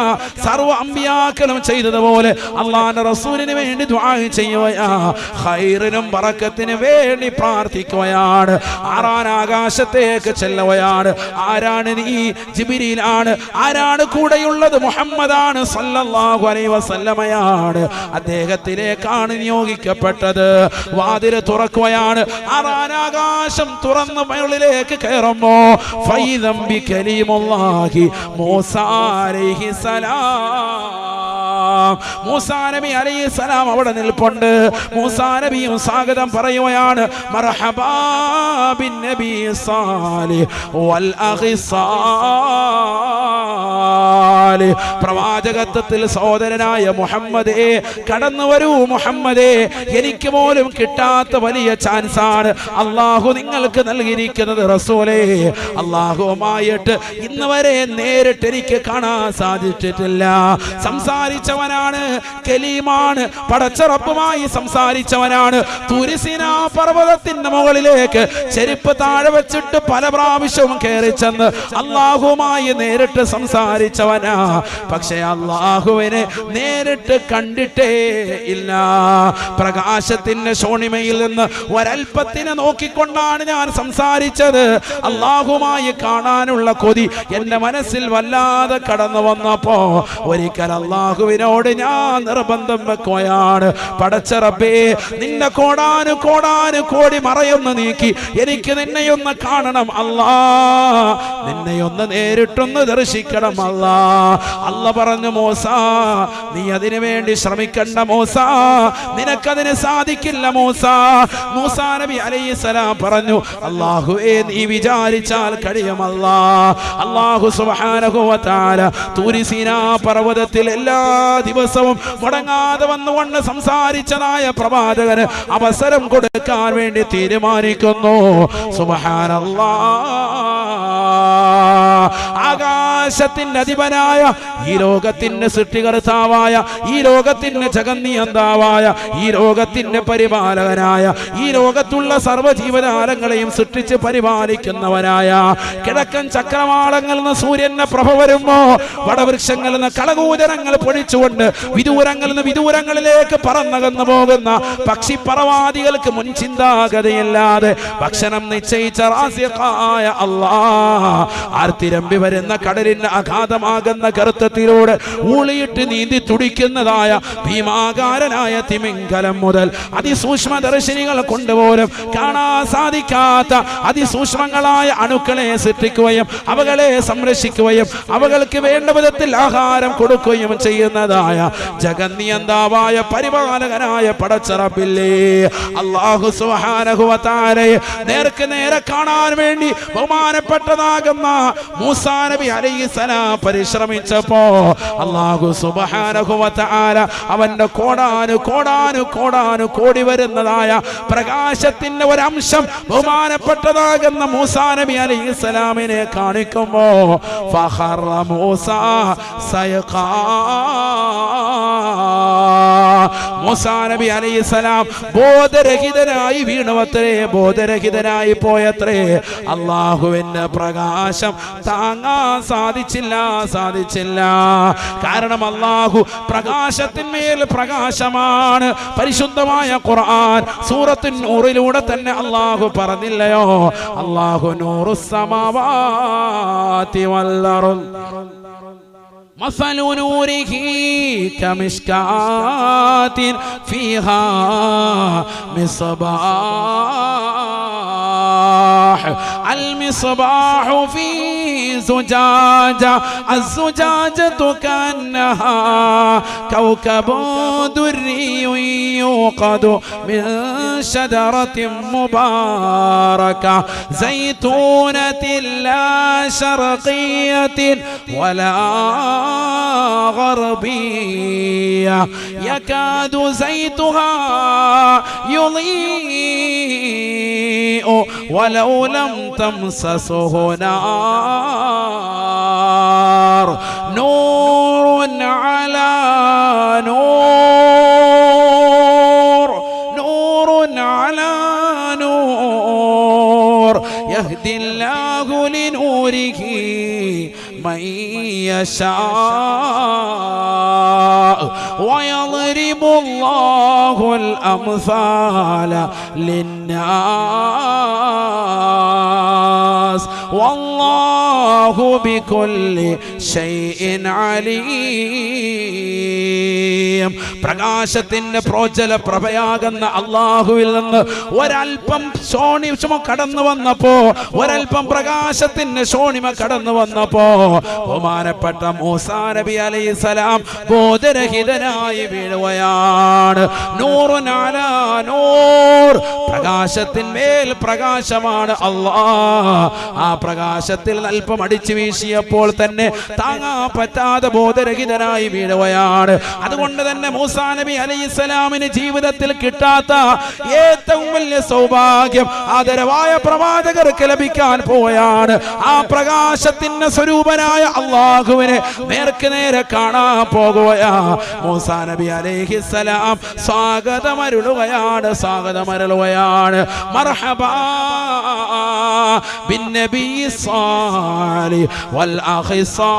സർവ്വ അംബിയാക്കളും ചെയ്തതുപോലെ അല്ലാഹുവിന്റെ റസൂലിന് വേണ്ടി ദുആ ചെയ്യുകയാ. ഖൈറിനും ബറക്കത്തിനും വേണ്ടി പ്രാർത്ഥിക്കുകയാണ്. ആറാൻ ആകാശത്തേക്ക് ചെല്ലുകയാണ്. ആരാണ് നീ? ജിബ്രീലാണ്. ആരാണ് കൂടെയുള്ളത്? മുഹമ്മദാണ് സല്ലല്ലാഹു അലൈഹി വസല്ലമയാണ്. അദ്ദേഹത്തിലേക്കാണ് നിയോഗിക്കപ്പെട്ടത്. വാതിൽ തുറക്കുകയാണ്. ആറാൻ ആകാശം തുറന്ന് മുകളിലേക്ക് കയറുമ്പോ ഫൈദം ബി കലീമുല്ലാഹി മൂസാ അലൈഹിസ്സലാം. മൂസാ നബി അലൈഹിസ്സലാം അവിടെ നിൽപ്പുണ്ട്. മൂസാ നബിയും സ്വാഗതം പറയുകയാണ്. മർഹബാ ബിന്നബി സാലിഹ് വൽ അഖി സാലിഹ്. പ്രവാചകത്വത്തിൽ സഹോദരനായ മുഹമ്മദേ, കടന്നു വരൂ മുഹമ്മദേ. എനിക്ക് പോലും കിട്ടാത്ത വലിയ ചാൻസാണ് അള്ളാഹു നിങ്ങൾക്ക് നൽകിയിരിക്കുന്നത് റസൂലേ. അള്ളാഹുവുമായിട്ട് ഇന്ന് വരെ നേരിട്ട് എനിക്ക് കാണാൻ സാധിച്ചിട്ടില്ല. സംസാരിച്ചവനാണ്, കലീമാണ്, പടച്ച റബ്ബുമായി സംസാരിച്ചവനാണ്. തുരിസിനാ പർവ്വതത്തിന്റെ മുകളിലേക്ക് ചെരുപ്പ് താഴെ വെച്ചിട്ട് പല പ്രാവശ്യവും കയറി ചെന്ന് അള്ളാഹുവുമായി നേരിട്ട് സംസാരിച്ചവനാ. പക്ഷെ അള്ളാഹുവിനെ നേരിട്ട് കണ്ടിട്ടേ ഇല്ല. പ്രകാശത്തിന്റെ ശോണിമയിൽ നിന്ന് ഒരൽപ്പത്തിനെ നോക്കിക്കൊണ്ടാണ് ഞാൻ സംസാരിച്ചത്. അള്ളാഹുമായി കാണാനുള്ള കൊതി എന്റെ മനസ്സിൽ വല്ലാതെ കടന്നു വന്നപ്പോ ഒരിക്കൽ അള്ളാഹുവിനോട് ഞാൻ നിർബന്ധം വെക്കുകയാണ്. പടച്ച റബ്ബേ, നിന്റെ കോടാനു കോടാനു കോടി മറയൊന്ന് നീക്കി എനിക്ക് നിന്നെയൊന്ന് കാണണം അല്ലാ, നിന്നെയൊന്ന് നേരിട്ടൊന്ന് ദർശിക്കണം അല്ലാ. അല്ല പറഞ്ഞു, മൂസാ നീ അതിനു വേണ്ടി ശ്രമിക്കണ്ട മൂസാ, നിനക്കതിന് സാധിക്കില്ല മൂസാ. മൂസാ നബി അലൈഹിസ്സലാം പറഞ്ഞു, അല്ലാഹുവേ നീ വിചാരിച്ചാൽ കഴിയുമല്ലാ. അല്ലാഹു സുബ്ഹാനഹു വ തആല തൂരി സീനാ പർവ്വതത്തിൽ എല്ലാ ദിവസവും മുടങ്ങാതെ വന്നുകൊണ്ട് സംസാരിച്ചതായ പ്രവാചകന് അവസരം കൊടുക്കാൻ വേണ്ടി തീരുമാനിക്കുന്നു. സുബ്ഹാനല്ലാഹ്. പ്രകാശത്തിന്റെ അധിപനായ, ഈ ലോകത്തിന്റെ സൃഷ്ടികർത്താവായ, ഈ ലോകത്തിന്റെ ജഗന്നിയന്താവായ, ഈ ലോകത്തിന്റെ പരിപാലകനായ, ഈ ലോകത്തുള്ള സർവ്വജീവജാലങ്ങളെയും സൃഷ്ടിച്ച് പരിപാലിക്കുന്നവനായ, കിഴക്കൻ ചക്രവാളങ്ങളിൽ നിന്ന് സൂര്യന്റെ പ്രഭ വരുമ്പോ വടവൃക്ഷങ്ങളിൽ നിന്ന് കളകൂചരങ്ങൾ പൊഴിച്ചുകൊണ്ട് വിദൂരങ്ങളിൽ നിന്ന് വിദൂരങ്ങളിലേക്ക് പറന്നകന്നു പോകുന്ന പക്ഷിപ്പറവാദികൾക്ക് മുൻ ചിന്താഗതിയില്ലാതെ ഭക്ഷണം നിശ്ചയിച്ച റാസിഖായ അല്ലാഹ് ആർത്തിരമ്പി വരുന്ന കടലിന് അഗാധമാകുന്ന ഗർത്തത്തിലൂടെ ഊളിയിട്ട് നീന്തി തുടിക്കുന്നതായ ഭീമാകാരനായ തിമിംഗലം മുതൽ അതിസൂക്ഷ്മദർശിനികൾ കൊണ്ടുപോലും കാണാൻ സാധിക്കാത്ത അതിസൂക്ഷ്മങ്ങളായ അണുക്കളെ സൃഷ്ടിക്കുകയും അവകളെ സംരക്ഷിക്കുകയും അവകൾക്ക് വേണ്ട വിധത്തിൽ ആഹാരം കൊടുക്കുകയും ചെയ്യുന്നതായ ജഗന്നിയന്താവായ പരിപാലകനായ പടച്ചറബില്ലേ അല്ലാഹു സുബ്ഹാനഹു വ തആലയെ നേർക്ക് നേരെ കാണാൻ വേണ്ടി ബഹുമാനപ്പെട്ടതാകുന്ന മൂസാ നബി അലൈഹിസ്സലാം പരിശ്രമിച്ചപ്പോ അല്ലാഹു സുബ്ഹാനഹു വ തആല അവന്റെ കോടാനു കോടി വരുന്നതായ പ്രകാശത്തിന്റെ ഒരംശം ബഹുമാനപ്പെട്ടതാകുന്ന മൂസാ നബി അലൈഹിസ്സലാമിനെ കാണിക്കുമ്പോ ഫഖറ മൂസാ സയഖാ മൂസാ നബി അലൈഹിസ്സലാം ബോധരഹിതനായി വീണുവത്രേ, ബോധരഹിതനായി പോയത്രേ. അല്ലാഹുവിന്റെ പ്രകാശം താങ്ങാൻ സാധിച്ചില്ല. കാരണം അല്ലാഹു പ്രകാശത്തിന്മേൽ പ്രകാശമാണ്. പരിശുദ്ധമായ ഖുർആൻ സൂറത്തുൻ നൂറിലൂടെ തന്നെ അല്ലാഹു പറഞ്ഞില്ലയോ, അല്ലാഹു നൂറുസ് സമാവാതി വൽ അർദ് مثل نوره كمشكاة فيها مصباح المصباح في زجاجة الزجاجة كأنها كوكب دري يوقد من شجرة مباركة زيتونة لا شرقية ولا غربية يكاد زيتها يضيء ولو لم تمسسه نار نور على نور نور على نور يهدي الله لنوره من يشاء ويضرب الله الأمثال للناس والله بكل شيء عليم. പ്രകാശത്തിന്റെ പ്രോജ്വല പ്രഭയാകുന്ന അല്ലാഹുവിൽ നിന്ന് ഒരൽപ്പം ശോണിമ കടന്നു വന്നപ്പോ, ഒരൽപ്പം പ്രകാശത്തിന്റെ ശോണിമ കടന്നു വന്നപ്പോ ബഹുമാനപ്പെട്ട മൂസാ നബി അലൈഹിസ്സലാം ബോധരഹിതനായി വീഴുകയാണ്. നൂറുൻ അലാ നൂർ, പ്രകാശത്തിന്മേൽ പ്രകാശമാണ് അല്ലാഹ്. ആ പ്രകാശത്തിൽ അല്പം അടിച്ചു വീശിയപ്പോൾ തന്നെ താങ്ങാൻ പറ്റാതെ ബോധരഹിതനായി വീഴുകയാണ്. അതുകൊണ്ട് തന്നെ മൂസാ നബി അലൈഹിസ്സലാമിന് ജീവിതത്തിൽ കിട്ടാത്ത ഏറ്റവും വലിയ സൗഭാഗ്യം ആദരവായ പ്രവാചകർക്ക് ലഭിക്കാൻ പോയാണ്. ആ പ്രകാശത്തിന്റെ സ്വരൂപനായ അല്ലാഹുവിനെ നേർക്ക് നേരെ കാണാൻ പോകുകയാ. മൂസാ നബി അലൈഹിസ്സലാം സ്വാഗതമരുളുകയാണ്. മർഹബാ ബിന്നബി സ്വാലിഹ് വൽ അഖി സ്വാലിഹ്.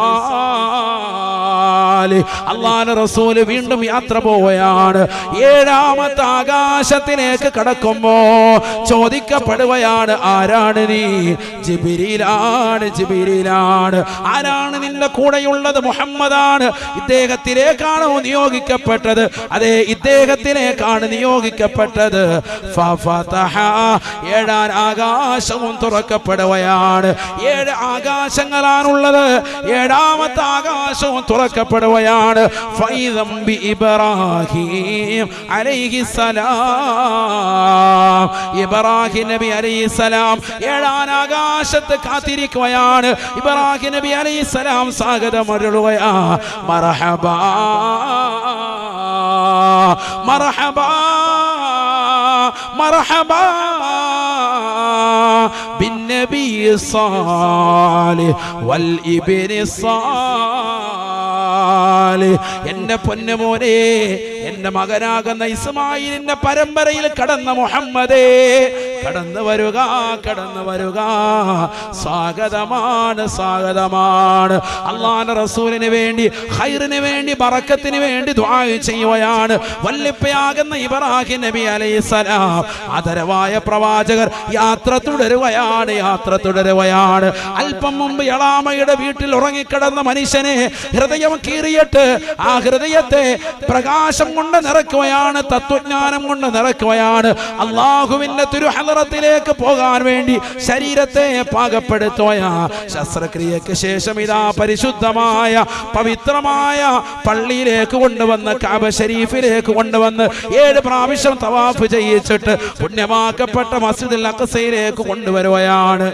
അല്ലാഹുവിന്റെ റസൂൽ വീണ്ടും യാത്ര പോവുകയാണ്. ഏഴാമത്തെ ആകാശത്തിലേക്ക് കടക്കുമ്പോ ചോദിക്കപ്പെടുകയാണ്, ആരാണ് നീ? ജിബ്രീലാണ്. ആരാണ് നിന്റെ കൂടെയുള്ളത്? മുഹമ്മദാണ്. ഇദ്ദേഹത്തിലേക്കാണ് നിയോഗിക്കപ്പെട്ടത്. അതെ, ഇദ്ദേഹത്തിലേക്കാണ് നിയോഗിക്കപ്പെട്ടത്. ഏഴാം ആകാശവും തുറക്കപ്പെടുകയാണ്. 7 ആകാശങ്ങളാണുള്ളത്. ഏഴാമത്തെ ആകാശവും തുറക്കപ്പെടുകയാണ്. ഫൈദം ബി ഇബ്രാഹിം അലൈഹിസ്സലാം. ഇബ്രാഹിം നബി അലൈഹിസ്സലാം 7ആം ആകാശത്ത് കാത്തിരിക്കുകയാണ്. ഇബ്രാഹിം നബി അലൈഹിസ്സലാം സ്വാഗതം അരുളുകയാ. മർഹബാ മർഹബാ ബിന്നബി സാലിഹ് വൽ ഇബ്നി സാലിഹ്. എന്റെ പൊന്നുമോനെ, എന്റെ മകനാകുന്ന ഇസ്മായിലിന്റെ പരമ്പരയിൽ കടന്ന മുഹമ്മദേ, കടന്നു വരുക, കടന്നു വരുക. സ്വാഗതമാണ്, സ്വാഗതമാണ്. അല്ലാഹുവിന്റെ റസൂലിന് വേണ്ടി, ഖൈറിന് വേണ്ടി, ബറക്കത്തിന് വേണ്ടി ദുആ ചെയ്യുകയാണ് വല്ലിപ്പയാകുന്ന ഇബ്രാഹിം നബി അലൈഹിസ്സലാം. ആദരവായ പ്രവാചകർ യാത്ര തുടരുകയാണ്, യാത്ര തുടരുകയാണ്. അല്പം മുമ്പ് എളാമയുടെ വീട്ടിൽ ഉറങ്ങിക്കിടന്ന മനുഷ്യനെ ഹൃദയം കീറിയിട്ട് ആ ഹൃദയത്തെ പ്രകാശം കൊണ്ട് നിറയ്ക്കുകയാണ്, തത്വജ്ഞാനം കൊണ്ട് നിറയ്ക്കുകയാണ്. അല്ലാഹുവിന്റെ തിരുഹളറത്തിലേക്ക് പോകാൻ വേണ്ടി ശരീരത്തെ പാകപ്പെടുത്തുകയാ. ശസ്ത്രക്രിയക്ക് ശേഷം ഇതാ പരിശുദ്ധമായ പവിത്രമായ പള്ളിയിലേക്ക് കൊണ്ടുവന്ന്, കഅബ ശരീഫിലേക്ക് കൊണ്ടുവന്ന് 7 പ്രാവശ്യം തവാഫ് ചെയ്യിച്ചിട്ട് പുണ്യമാക്കപ്പെട്ട മസ്ജിദുൽ അഖ്സയിലേക്ക് കൊണ്ടുവരുകയാണ്.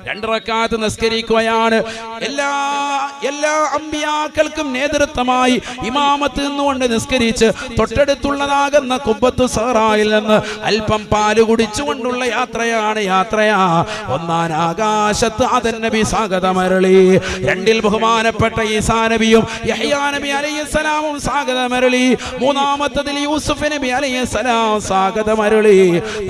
2 റക്അത്ത് നിസ്കരിക്കുകയാണ്. എല്ലാ അമ്പിയാക്കൾക്കും നേതൃത്വമായി ഇമാമത്ത് നിന്നുകൊണ്ട് നിസ്കരിച്ച് തൊട്ടടുത്തുള്ളതാകുന്ന ഖുബ്ബത്തു സഹറായിൽ നിന്ന് അല്പം പാല് കുടിച്ചുകൊണ്ടുള്ള യാത്രയാണ്, യാത്രയാ. 1-ാം ആകാശത്ത് ആദം നബി സ്വാഗതമരളി. 2-ൽ ബഹുമാനപ്പെട്ട ഈസാ നബിയും യഹ്യാ നബി അലൈഹിസ്സലാമും സ്വാഗതമരളി. 3-ാമത്തതിൽ യൂസുഫ് നബി അലൈഹിസ്സലാം സ്വാഗതമരളി.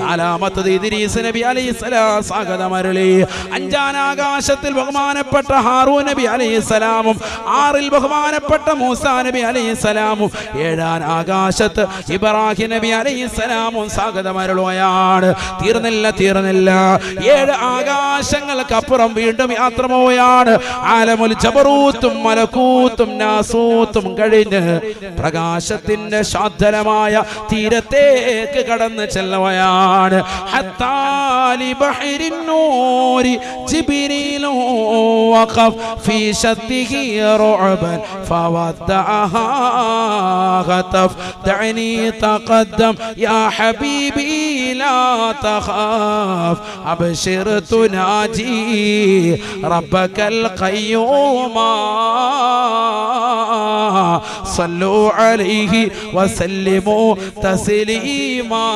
4-ാമത്തത് ഇദ്രീസ് നബി അലൈഹിസ്സലാം സ്വാഗതമരളി. 5-ാം ആകാശത്തിൽ ബഹുമാനപ്പെട്ട ഹാറൂൻ നബി അലൈഹിസ്സലാമും 6-ൽ ബഹുമാനപ്പെട്ട മൂസാ നബി അലൈഹിസ്സലാമും 7-ാം ആകാശത്ത് ഇബ്രാഹിം നബി അലൈഹിസ്സലാമും സ്വാഗതമരുളുകയാണ്. തീർന്നില്ല, തീർന്നില്ല. 7 ആകാശങ്ങൾക്കപ്പുറം വീണ്ടും യാത്ര പോവുകയാണ്. ആലമുൽ ജബറൂത്തും മലക്കൂത്തും നാസൂത്തും കഴിഞ്ഞ് പ്രകാശത്തിന്റെ ശാന്തമായ തീരത്തേക്ക് കടന്നു ചെല്ലുകയാണ്. ഹത്താലി ബഹരിൻ നൂരി ജിബ്രീൽ വഖഫ് ഫീ ശദ്ദിഹി റഉബൻ ഫവദ്ദഅഹാ ഖതഫ് ദഅനി തഖദ്ദം യാ ഹബീബി ലാ തഖാഫ് അബ്ശിർ തുനാജി റബ്ബകൽ ഖയ്യൂമ സല്ലു അലൈഹി വസല്ലിമു തസ്ലീമാ.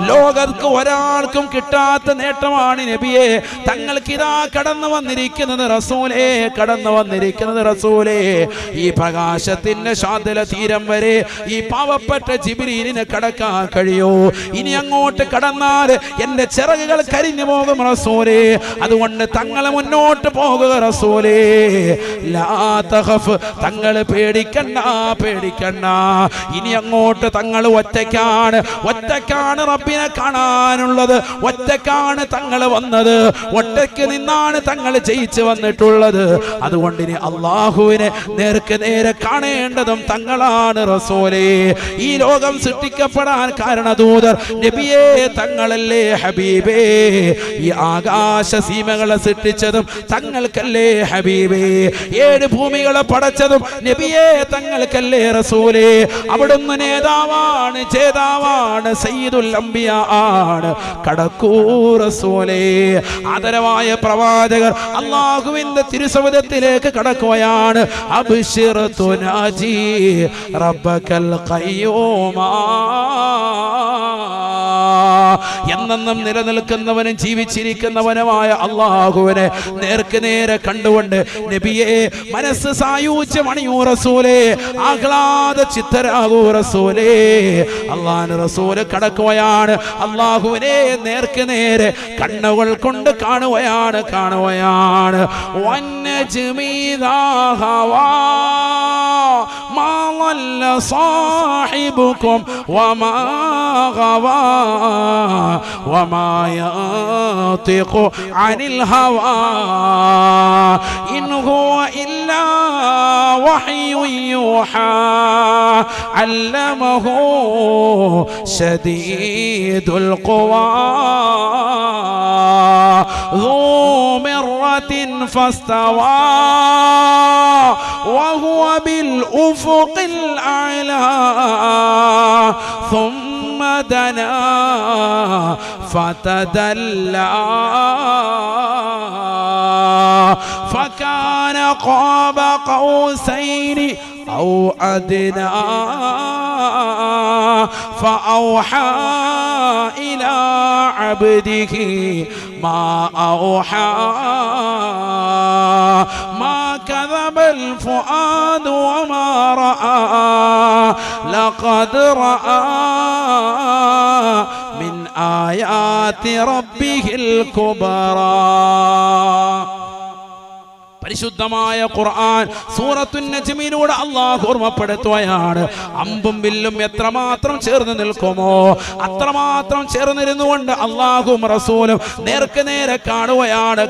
ലോകർക്ക് ഒരാൾക്കും കിട്ടാത്ത നേട്ടമാണ് നബിയെ. തങ്ങൾക്കിതാ കടന്നു വന്നിരിക്കുന്നത് റസൂലേ, കടന്നു വന്നിരിക്കുന്നത് റസൂലേ. ഈ പ്രകാശത്തിന്റെ ശാന്തല തീരം വരെ ഈ പാവപ്പെട്ട ജിബ്രീലിന് കടക്കാൻ കഴിയോ? ഇനി അങ്ങോട്ട് കടന്നാൽ എന്റെ ചിറകുകൾ കരിഞ്ഞു പോകും റസൂലേ. അതുകൊണ്ട് തങ്ങൾ മുന്നോട്ട് പോകുക റസൂലേ. ലാ തഖഫ്, തങ്ങൾ പേടിക്കണ്ട, പേടിക്കണ്ട. ഇനി അങ്ങോട്ട് തങ്ങൾ ഒറ്റയ്ക്കാണ്, ഒറ്റയ്ക്കാണ് റബ്ബിനെ കാണാനുള്ളത്. ഒറ്റയ്ക്കാണ് തങ്ങൾ വന്നത്, ഒറ്റയ്ക്ക് നിന്നാണ് തങ്ങൾ ജയിച്ചു വന്നിട്ടുള്ളത്. അതുകൊണ്ട് ഇനി അള്ളാഹുവിനെ നേർക്ക് നേരെ കാണേണ്ടതും തങ്ങളാണ് റസൂലേ. ഈ ലോകം സൃഷ്ടിക്കപ്പെടാൻ കാരണദൂതർ നബിയേ തങ്ങളല്ലേ ഹബീബേ. ഈ ആകാശ സീമകളെ സൃഷ്ടിച്ചതും തങ്ങൾക്കല്ലേ ഹബീബേ. 7 ഭൂമികളെ പടച്ചതും നബിയേ തങ്ങൾക്കല്ലേ റസൂലേ. അവിടുന്ന് നേതാവാണ്, ജേതാവാണ്, സയ്യിദുൽ അംബിയ ആണ്. കടക്കൂ റസൂലേ. ആദരവായ പ്രവാചകർ അല്ലാഹുവിന്റെ തിരുസവിധത്തിലേക്ക് കടക്കുകയാണ്. അബ്ശിർ തുനാജി റബ്ബകൽ ഖയ്യൂമ. എന്നെന്നും നിലനിൽക്കുന്നവനും ജീവിച്ചിരിക്കുന്നവനുമായ അല്ലാഹുവിനെ നേർക്ക് നേരെ കണ്ടുകൊണ്ട് നബിയെ മനസ്സ് സായൂജ്യമണിയൂ റസൂലേ, ആഹ്ലാദ ചിത്തരാകൂ റസൂലേ. അല്ലാഹുവിന്റെ റസൂല് കടക്കുകയാണ്. അല്ലാഹുവിനെ നേർക്ക് നേരെ കണ്ണുകൾ കൊണ്ട് കാണുകയാണ്, കാണുകയാണ്. വന്നജ്മി ദാ ഹവാ മാ ളല്ല സാഹിബുകും വമാ ഗവാ വമാ യന്തിഖു അനിൽ ഹവാ ഇൻ ഹുവ ഇല്ലാ വഹ്യുൻ യൂഹാ അല്ലമഹു ശദീദുൽ ഖുവാ ذو مرة فاستوى وهو بالأفق الأعلى ثم دنا فتدلى فكان قاب قوسين أو أدنى فأوحى إلى عبده ما أوحى ما كذب الفؤاد وما رأى لقد رأى من آيات ربه الكبرى. പരിശുദ്ധമായ ഖുർആൻ സൂറത്തുൻ നജ്മിലൂടെ അല്ലാഹു ഓർമ്മപ്പെടുത്തുകയാണ്. അമ്പും വില്ലും എത്രമാത്രം ചേർന്ന് നിൽക്കുമോ അത്രമാത്രം ചേർന്നിരുന്നുകൊണ്ട് അല്ലാഹുവും റസൂലും നേർക്ക് നേരെ കാണുകയാണ്.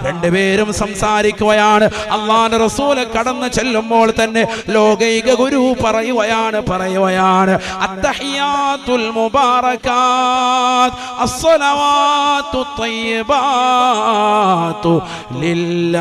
രണ്ടുപേരും സംസാരിക്കുകയാണ്. അല്ലാഹുവിന്റെ റസൂല് കടന്നു ചെല്ലുമ്പോൾ തന്നെ ലോകൈക ഗുരു പറയുകയാണ് അത്തഹിയാത്തുൽ മുബാറകാത്ത് അസ്സലവാത്തു ത്വയ്യിബാത്തു ലില്ലാഹ്.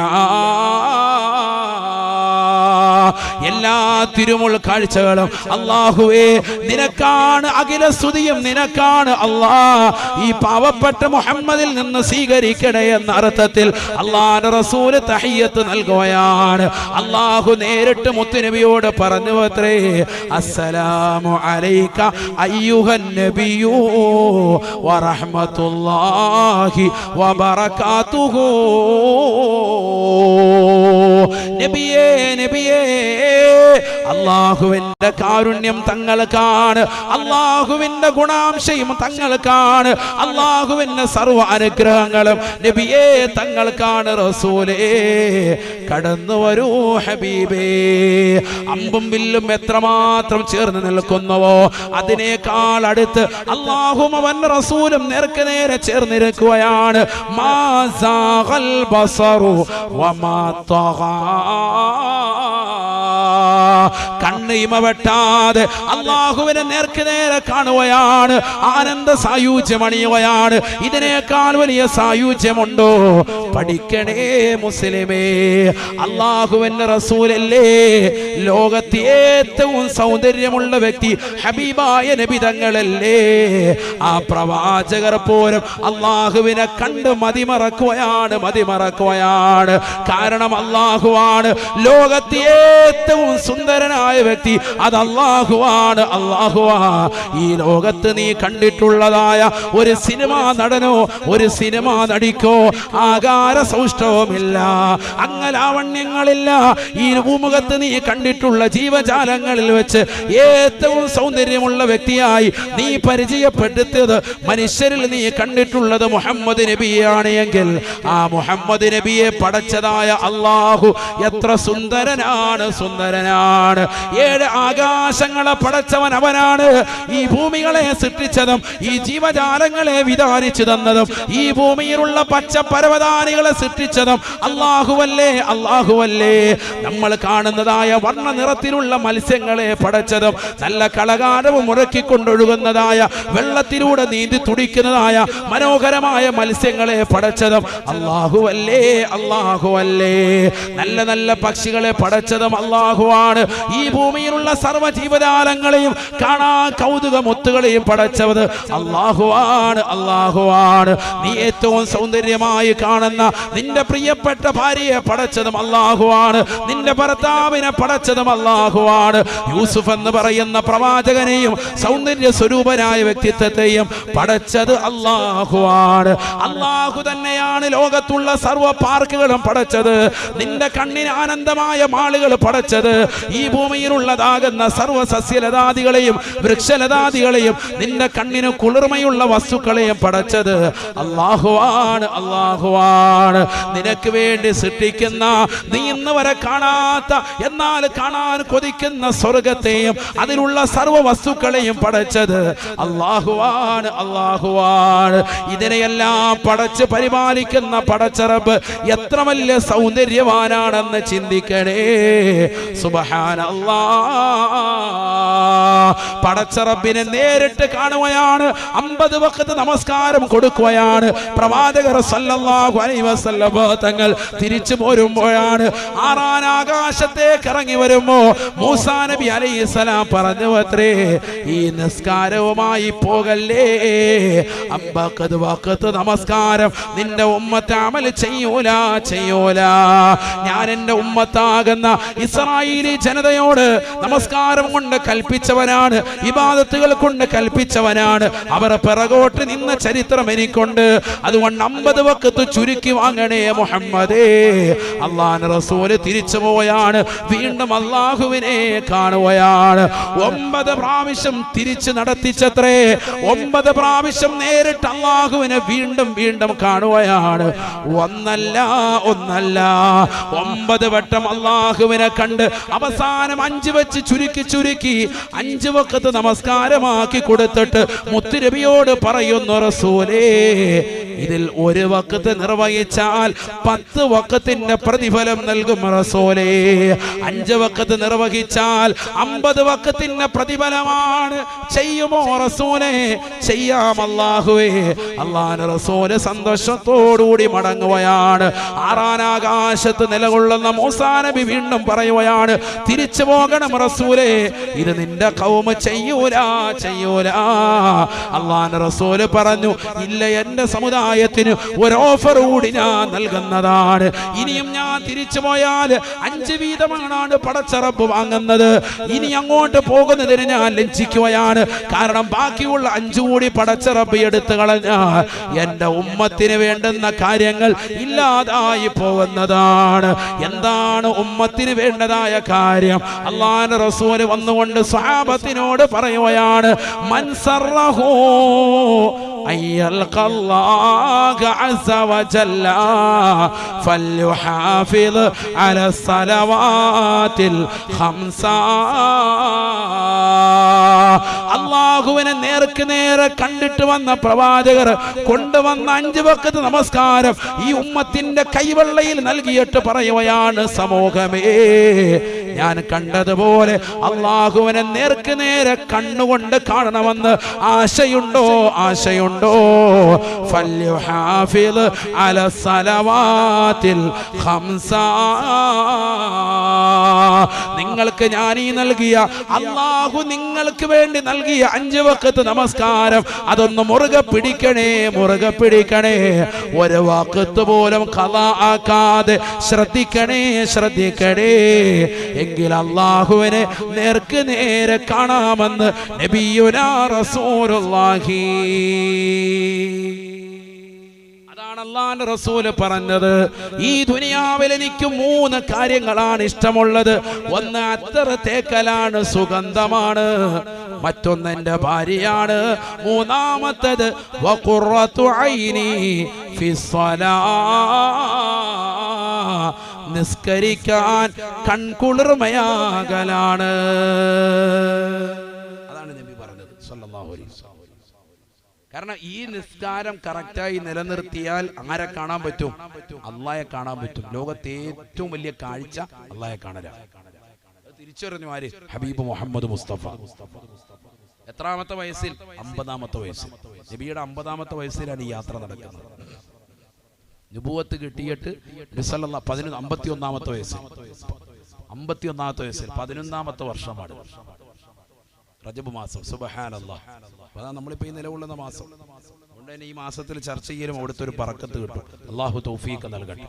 എല്ലാ തിരുമുൾ കാഴ്ചകളും അല്ലാഹുവേ നിനക്കാണ്, അഖില സ്തുതിയും നിനക്കാണ് അല്ലാഹ്. ഈ പാവപ്പെട്ട മുഹമ്മദിൽ നിന്ന് സ്വീകരിക്കണേ എന്ന അർത്ഥത്തിൽ അല്ലാഹുവിന്റെ റസൂല് തഹിയ്യത്ത് നൽകുകയാണ്. അല്ലാഹു നേരിട്ട് മുത്തുനബിയോട് പറഞ്ഞു അത്രേ, അസ്സലാമു അലൈക അയ്യുഹൻ നബിയു വറഹ്മത്തുള്ളാഹി വബറകാതുഹു. നബിയേ അല്ലാഹുവിന്റെ കാരുണ്യം തങ്ങൾക്കാണ്, അല്ലാഹുവിന്റെ ഗുണാംശയും തങ്ങൾക്കാണ്, അല്ലാഹുവിന്റെ സർവ്വ അനുഗ്രഹങ്ങളും നബിയേ തങ്ങൾക്കാണ്. റസൂലേ കടന്നു വരൂ ഹബീബേ. അമ്പും വില്ലും എത്രമാത്രം ചേർന്ന് നിൽക്കുന്നുവോ അതിനേക്കാൾ അടുത്ത് അല്ലാഹുവും അവന്റെ റസൂലും നേർക്ക് നേരെ ചേർന്നിരിക്കുകയാണ്. മാ സാഗൽ ബസറു വമാ തഗാ. കണ്ണ് ഇമ വെട്ടാതെ അല്ലാഹുവിനെ നേർക്ക് നേരെ കാണുകയാണ്. ആനന്ദ സായുജ്യം അണിയുകയാണ്. ഇതിനേക്കാൾ വലിയ സായുജ്യമുണ്ടോ? പഠിക്കണേ മുസ്ലിമേ. അല്ലാഹുവിന്റെ റസൂലല്ലേ ലോകത്തെ ഏറ്റവും സൗന്ദര്യമുള്ള വ്യക്തി, ഹബീബായ നബി തങ്ങളല്ലേ. ആ പ്രവാചകർ പോലും അല്ലാഹുവിനെ കണ്ട് മതിമറക്കുകയാണ്. കാരണം അല്ലാഹുവാണ് ലോകത്തെ ഏറ്റവും സുന്ദരനായ വ്യക്തി. അത് അല്ലാഹുവാണ്. ഈ ലോകത്ത് നീ കണ്ടിട്ടുള്ളതായ ഒരു സിനിമാ നടനോ ഒരു സിനിമാ നടിക്കോ ആകാര സൗഷ്ഠവുമില്ല, അംഗലാവണ്യങ്ങളില്ല. ഈ ഭൂമുഖത്ത് നീ കണ്ടിട്ടുള്ള ജീവജാലങ്ങളിൽ വെച്ച് ഏറ്റവും സൗന്ദര്യമുള്ള വ്യക്തിയായി നീ പരിചയപ്പെടുത്തിയത്, മനുഷ്യരിൽ നീ കണ്ടിട്ടുള്ളത് മുഹമ്മദ് നബിയാണ് എങ്കിൽ ആ മുഹമ്മദ് നബിയെ പടച്ചതായ അല്ലാഹു എത്ര സുന്ദരനാണ്. 7 ആകാശങ്ങളെ പടച്ചവൻ അവനാണ്. ഈ ഭൂമികളെ സൃഷ്ടിച്ചതും ഈ ജീവജാലങ്ങളെ വിധാനിച്ചു തന്നതും ഈ ഭൂമിയിലുള്ള പച്ച പരവതാനികളെ സൃഷ്ടിച്ചതും അല്ലാഹുവല്ലേ. നമ്മൾ കാണുന്നതായ വർണ്ണ നിറത്തിലുള്ള മത്സ്യങ്ങളെ പടച്ചതും നല്ല കളകാരവും മുറക്കിക്കൊണ്ടൊഴുകുന്നതായ വെള്ളത്തിലൂടെ നീന്തി തുടിക്കുന്നതായ മനോഹരമായ മത്സ്യങ്ങളെ പടച്ചതും അല്ലാഹുവല്ലേ. നല്ല നല്ല പക്ഷികളെ പടച്ചതും അല്ലാഹുവാണ്. ഈ ഭൂമിയിലുള്ള സർവ്വ ജീവജാലങ്ങളെയും കാണാൻ കൗതുകമുത്തുകളെയും പടച്ചത് അല്ലാഹുവാണ്. നീ ഏറ്റവും സൗന്ദര്യമായി കാണുന്ന നിന്റെ പ്രിയപ്പെട്ട ഭാര്യയെ പടച്ചതും അല്ലാഹുവാണ്. നിന്റെ ഭർത്താവിനെ പടച്ചതും അല്ലാഹുവാണ്. യൂസുഫ് എന്ന് പറയുന്ന പ്രവാചകനെയും സൗന്ദര്യ സ്വരൂപനായ വ്യക്തിത്വത്തെയും പടച്ചത് അല്ലാഹുവാണ്. അല്ലാഹു തന്നെയാണ് ലോകത്തുള്ള സർവ്വ പാർക്കുകളും പടച്ചത്. നിന്റെ കണ്ണിന് ആനന്ദമായ മാളുകൾ പടച്ചത്. ഈ ഭൂമിയിലുള്ളതാകുന്ന സർവ്വ സസ്യലതാദികളെയും വൃക്ഷലതാദികളെയും നിന്റെ കണ്ണിന് കുളിർമയുള്ള വസ്തുക്കളെയും പടച്ചത് അല്ലാഹുവാണ്. നിനക്ക് വേണ്ടി സൃഷ്ടിക്കുന്ന നീ ഇന്ന് വരെ കാണാത്ത എന്നാൽ കാണാൻ കൊതിക്കുന്ന സ്വർഗത്തെയും അതിലുള്ള സർവ്വ വസ്തുക്കളെയും പടച്ചത് അല്ലാഹുവാണ്. ഇതിനെയെല്ലാം പടച്ച് പരിപാലിക്കുന്ന പടച്ചറബ് എത്ര വലിയ സൗന്ദര്യവാനാണെന്ന് ചിന്തിക്കണേ. സുബ്ഹാനല്ലാഹ്. പടച്ചറബിനെ നേരിട്ട് കാണുകയാണ്. 50 വഖത്ത് നമസ്കാരം കൊടുക്കുകയാണ്. പ്രവാചകർ സല്ലല്ലാഹു അലൈഹി അലൈഹി വസല്ലം തങ്ങൾ തിരിച്ചു പോരുമ്പോഴാണ് ആറാൻ ആകാശത്തേക്ക് ഇറങ്ങി വരുമ്പോ മൂസാ നബി അലൈഹിസ്സലാം പറഞ്ഞു അത്രേ, ഈ നിസ്കാരവുമായി പോകല്ലേ, അമ്പക്കത് വഖത്ത് നമസ്കാരം നിന്റെ ഉമ്മത്ത് അമൽ ചെയ്യൂല. ഞാൻ എന്റെ ഉമ്മത്താകുന്ന ഇസ്രായേലി ജനതയോട് നമസ്കാരം കൊണ്ട് കൽപ്പിച്ചവനാണ്, ഇബാദത്തുകൾ കൊണ്ട് കൽപ്പിച്ചവനാണ്. അവർ പിറകോട്ട് നിന്ന ചരിത്രം എനിക്കുണ്ട്. അതുകൊണ്ട് 50 വഖത്ത് ചുരുക്കി വാങ്ങണേ മുഹമ്മദേ. അല്ലാഹുവിന്റെ റസൂൽ തിരിച്ചു പോയാണ്, വീണ്ടും അല്ലാഹുവിനെ കാണുകയാണ്. 9 പ്രാവശ്യം തിരിച്ചു നടത്തിച്ചത്രേ. 9 പ്രാവശ്യം നേരിട്ട് അല്ലാഹുവിനെ വീണ്ടും കാണുകയാണ്. ഒന്നല്ല 9 വട്ടം അല്ലാഹുവിനെ കണ്ട് അവസാനം 5 വെച്ച് ചുരുക്കി 5 വഖത്ത് നമസ്കാരമാക്കി കൊടുത്തിട്ട് മുത്തുനബിയോട് പറയുന്നു, റസൂലേ, ഇതിൽ 1 വഖത്ത് നിർവഹിച്ചാൽ 10 വഖത്തിന്റെ പ്രതിഫലം നൽകും റസൂലേ. 5 വഖത്ത് നിർവഹിച്ചാൽ 50 വഖത്തിന്റെ പ്രതിഫലമാണ്. ചെയ്യുമോ റസൂലേ? ചെയ്യാം അല്ലാഹുവേ. അല്ലാഹുവിന്റെ റസൂൽ സന്തോഷത്തോടുകൂടി മടങ്ങുകയാണ്. ആറാനാകാശത്ത് നിലകൊള്ളുന്ന മൂസാ നബി വീണ്ടും പറയുകയാണ്, തിരിച്ചു പോകണം റസൂലേ, ഇത് നിന്റെ ഖൗമ് ചെയ്യൂല. അല്ലാഹുവിന്റെ റസൂൽ പറഞ്ഞു, ഇല്ല, എന്റെ സമുദായത്തിന് ഒരു ഓഫർ കൂടി ഞാൻ നൽകുന്നതാണ്. ഇനിയും ഞാൻ തിരിച്ചു പോയാൽ 5 വീതമാണ് പടച്ച റബ്ബ് വാങ്ങുന്നത്. ഇനി അങ്ങോട്ട് പോകുന്നതിന് ഞാൻ ലജ്ജിക്കുകയാണ്. കാരണം ബാക്കിയുള്ള 5 കൂടി പടച്ച റബ്ബ് എടുത്തു കളഞ്ഞാൽ എന്റെ ഉമ്മത്തിന് വേണ്ടുന്ന കാര്യങ്ങൾ ഇല്ലാതായി പോകുന്നതാണ്. എന്താണ് ഉമ്മത്തിന് വേണ്ടതായ കാര്യം? അല്ലാഹുവിന്റെ റസൂൽ വന്നുകൊണ്ട് സ്വഹാബത്തിനോട് പറയുകയാണ്, മൻ സറഹു അയ്യൽഖല്ലാഹ അസ്സ വജല്ല ഫൽയുഹാഫിദ് അല സലവാതിൽ ഖംസ. അല്ലാഹുവിനെ നേർക്ക് നേരെ കണ്ടിട്ട് വന്ന പ്രവാചകർ കൊണ്ടുവന്ന 5 വഖത്ത് നമസ്കാരം ഈ ഉമ്മത്തിന്റെ കൈവെള്ളയിൽ നൽകിയിട്ട് പറയുകയാണ്, സമൂഹമേ, ഞാൻ കണ്ടതുപോലെ അല്ലാഹുവിനെ നേർക്ക് നേരെ കണ്ണുകൊണ്ട് കാണണമെന്ന് ആശയുണ്ടോ? ഫൽയുഹാഫിദ് അല സലവാതിൽ ഖംസ. നിങ്ങൾക്ക് ഞാൻ ഈ നൽകിയ, അല്ലാഹു നിങ്ങൾക്ക് വേണ്ടി നൽകിയ 5 വഖത്ത് നമസ്കാരം അതൊന്ന് മുറുകെ പിടിക്കണേ. 1 വഖത്ത് പോലും ഖളാ ആക്കാതെ ശ്രദ്ധിക്കണേ. എങ്കിൽ അല്ലാഹുവിനെ നേർക്ക് നേരെ കാണാമെന്ന് നബിയുനാ റസൂലുള്ളാഹി. അതാണ് അല്ലാഹുവിന്റെ റസൂല് പറഞ്ഞത്. ഈ ദുനിയാവിൽ എനിക്ക് 3 കാര്യങ്ങളാണ് ഇഷ്ടമുള്ളത്. ഒന്ന് അത്തർ തേക്കലാണ്, സുഗന്ധമാണ്. മറ്റൊന്ന് എൻ്റെ ഭാര്യയാണ്. മൂന്നാമത്തേത് വഖുറത്തു ഐനി ഫിസ്സലാ, നിസ്കരിക്കാൻ കൺകുളിർമയാകലാണ്. അതാണ് നബി പറഞ്ഞത് സല്ലല്ലാഹു അലൈഹി വസല്ലം. കാരണം ഈ നിസ്കാരം കറക്റ്റായി നിലനിർത്തിയാൽ ആരെ കാണാൻ പറ്റും? അല്ലാഹയെ കാണാൻ പറ്റും. ലോകത്തെ ഏറ്റവും വലിയ കാഴ്ച അല്ലാഹയെ കാണലാണ്. തിരിച്ചറിഞ്ഞു ആര്? ഹബീബ് മുഹമ്മദ് മുസ്തഫ. എത്രാമത്തെ വയസ്സിൽ? 50-ാമത്തെ വയസ്സിൽ. നബിയുടെ 50-ാമത്തെ വയസ്സിലാണ് ഈ യാത്ര നടക്കുന്നത്. നുബുവത്ത് കിട്ടിയിട്ട് 51-ാമത്തെ വയസ്സിൽ 11-ാമത്തെ വർഷമാണ് റജബ് മാസം. സുബ്ഹാനല്ലാഹ്. അതാണ് നമ്മളിപ്പോൾ ഈ നിലകൊള്ളുന്ന മാസം. അതുകൊണ്ട് തന്നെ ഈ മാസത്തിൽ ചർച്ച ചെയ്യലും അവിടുത്തെ ഒരു ബറക്കത്ത് കിട്ടും. അല്ലാഹു തൗഫീഖ് നൽകട്ടെ.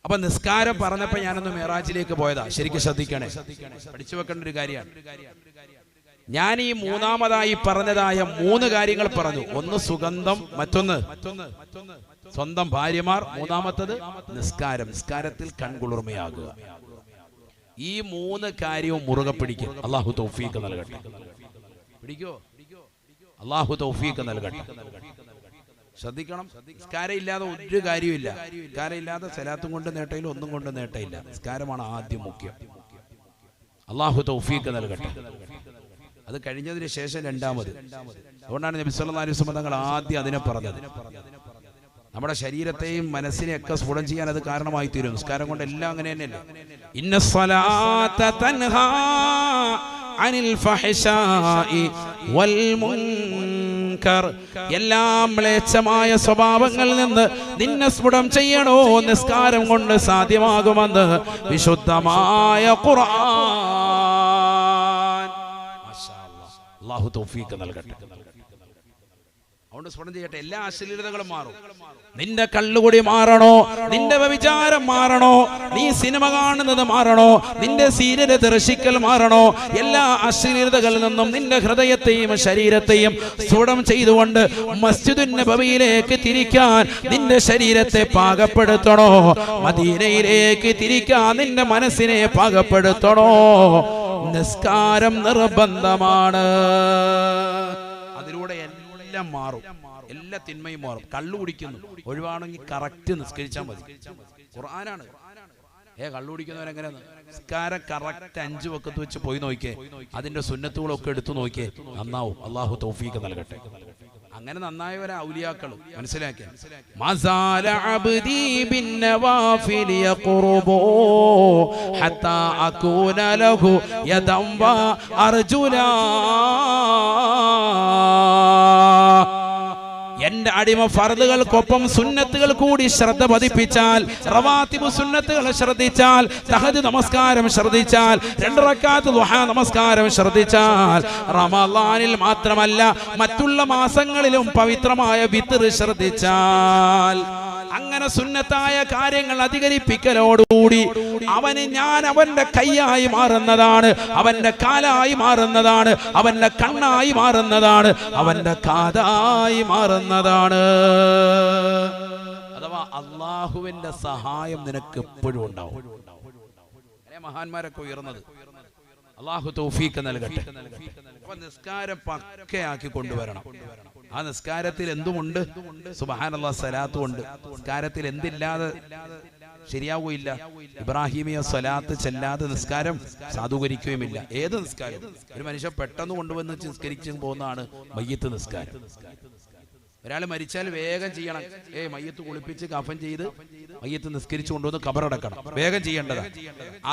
അപ്പൊ നിസ്കാരം പറഞ്ഞപ്പോൾ ഞാനൊന്ന് മിറാജിലേക്ക് പോയതാ. ശരിക്കും ശ്രദ്ധിക്കണേ, പഠിച്ചു വെക്കേണ്ട ഒരു കാര്യമാണ്. ഞാൻ ഈ മൂന്നാമതായി പറഞ്ഞതായ 3 കാര്യങ്ങൾ പറഞ്ഞു. ഒന്ന് സുഗന്ധം, മറ്റൊന്ന് സ്വന്തം ഭാര്യമാർ, മൂന്നാമത്തത് നിസ്കാരം. നിസ്കാരത്തിൽ കൺകുളിർമയാകുക. ഈ 3 കാര്യവും മുറുകെ പിടിക്കും. അല്ലാഹു തൗഫീഖ് നൽകട്ടെ. പിടിക്കോ? അല്ലാഹു തൗഫീഖ് നൽകട്ടെ. ശ്രദ്ധിക്കണം. നിസ്കാരം ഇല്ലാതെ ഒരു കാര്യമില്ല. നിസ്കാരം ഇല്ലാതെ സലാത്തും കൊണ്ട് നേട്ടയില്ല, ഒന്നും കൊണ്ട് നേട്ടയില്ല. നിസ്കാരമാണ് ആദ്യം മുഖ്യം. അല്ലാഹു തൗഫീഖ് നൽകട്ടെ. അത് കഴിഞ്ഞതിന് ശേഷം രണ്ടാമത്. അതുകൊണ്ടാണ് നബി സല്ലല്ലാഹു അലൈഹി വസല്ലം തങ്ങൾ ആദ്യം അതിനെ പറഞ്ഞത്. നമ്മുടെ ശരീരത്തെയും മനസ്സിനെയൊക്കെ സ്ഫുടം ചെയ്യാൻ അത് കാരണമായി തീരും. നിസ്കാരം കൊണ്ട് എല്ലാം അങ്ങനെ തന്നെയല്ലേ. ഇന്നസ്സലാത്ത തൻഹാ അനിൽ ഫഹ്ശാഇ വൽ മുൻകർ മുൻകർ, എല്ലാ മ്ലേച്ഛമായ സ്വഭാവങ്ങളിൽ നിന്ന് നിന്നെ സ്ഫുടം ചെയ്യണോ നിസ്കാരം കൊണ്ട് സാധ്യമാകുമെന്ന് വിശുദ്ധമായ ഖുർആൻ. മാഷാ അല്ലാഹ്, അല്ലാഹു തൗഫീഖ് നൽകട്ടെ. അതുകൊണ്ട് സ്ഫുടം ചെയ്യട്ടെ, എല്ലാ അശ്ലീലതകളും മാറും. നിന്റെ കള്ളുകുടി മാറണോ, നിന്റെ വ്യഭിചാരം മാറണോ, നീ സിനിമ കാണുന്നത് മാറണോ, നിന്റെ സീരിയൽ ദർശിക്കൽ മാറണോ, എല്ലാ അശ്ലീലതകളിൽ നിന്നും നിന്റെ ഹൃദയത്തെയും ശരീരത്തെയും സ്ഫുടം ചെയ്തുകൊണ്ട് മസ്ജിദുൻ നബവിയിലേക്ക് തിരിക്കാൻ നിന്റെ ശരീരത്തെ പാകപ്പെടുത്തണോ, മദീനയിലേക്ക് തിരിക്കാൻ നിന്റെ മനസ്സിനെ പാകപ്പെടുത്തണോ. നിസ്കാരം നിർബന്ധമാണ്. അതിലൂടെ എല്ലാം മാറും, എല്ലാ തിന്മയും മാറും. കള്ളു കുടിക്കുന്നു ഒഴിവാണെങ്കിൽ കറക്റ്റ് നിസ്കരിച്ചാൽ മതി. ഖുർആനാണ്. കള്ളു കുടിക്കുന്നവരെങ്ങനെ നിസ്കാരം കറക്റ്റ് 5 വക്കത്ത് വെച്ച് പോയി നോക്കിയേ, അതിന്റെ സുന്നത്തുകളൊക്കെ എടുത്തു നോക്കിയേ, നന്നാവും. അള്ളാഹു തൗഫീഖ് നൽകട്ടെ. അങ്ങനെ നന്നായവരെ ഔലിയാക്കൾ മനസ്സിലാക്കിയ എന്റെ അടിമ ഫർദുകൾക്കൊപ്പം സുന്നത്തുകൾ കൂടി ശ്രദ്ധ പതിപ്പിച്ചാൽ, റവാത്തിബ് സുന്നത്തുകൾ ശ്രദ്ധിച്ചാൽ, തഹജ്ജുദ് നമസ്കാരം ശ്രദ്ധിച്ചാൽ, 2 റക്അത്ത് ദുഹാ നമസ്കാരം ശ്രദ്ധിച്ചാൽ, റമളാനിൽ മാത്രമല്ല മറ്റുള്ള മാസങ്ങളിലും പവിത്രമായ വിത്ർ ശ്രദ്ധിച്ചാൽ, അങ്ങനെ സുന്നത്തായ കാര്യങ്ങൾ അധികരിപ്പിക്കലോടുകൂടി അവന് ഞാൻ അവന്റെ കൈയായി മാറുന്നതാണ്, അവന്റെ കാലായി മാറുന്നതാണ്, അവന്റെ കണ്ണായി മാറുന്നതാണ്, അവന്റെ കാതായി മാറുന്നതാണ്. അഥവാ അള്ളാഹുവിന്റെ സഹായം നിനക്ക് എപ്പോഴും ഉണ്ടാവും. മഹാന്മാരൊക്കെ ഉയർന്നത്. അള്ളാഹു തൗഫീഖ് നൽകട്ടെ. അപ്പൊ നിസ്കാരം പക്കയാക്കി കൊണ്ടുവരണം. ആ നിസ്കാരത്തിൽ എന്തുമുണ്ട്? സുബ്ഹാനല്ലാഹ്, സലാത്തും ഉണ്ട്. നിസ്കാരത്തിൽ എന്തില്ലാതെ ശരിയാവുകയില്ല. ഇബ്രാഹിമിയ സ്വലാത്ത് ചെല്ലാതെ നിസ്കാരം സാധൂകരിക്കുകയുമില്ല. ഏത് നിസ്കാരം ഒരു മനുഷ്യൻ പെട്ടെന്ന് കൊണ്ടുവന്ന് നിസ്കരിച്ചു പോകുന്നതാണ് മയ്യിത്ത് നിസ്കാരം. ഒരാൾ മരിച്ചാൽ വേഗം ചെയ്യണം. മയ്യത്ത് കുളിപ്പിച്ച് കഫൻ ചെയ്ത് മയ്യത്ത് നിസ്കരിച്ചു കൊണ്ടുവന്ന് ഖബറടക്കണം. വേഗം ചെയ്യേണ്ടതാണ്.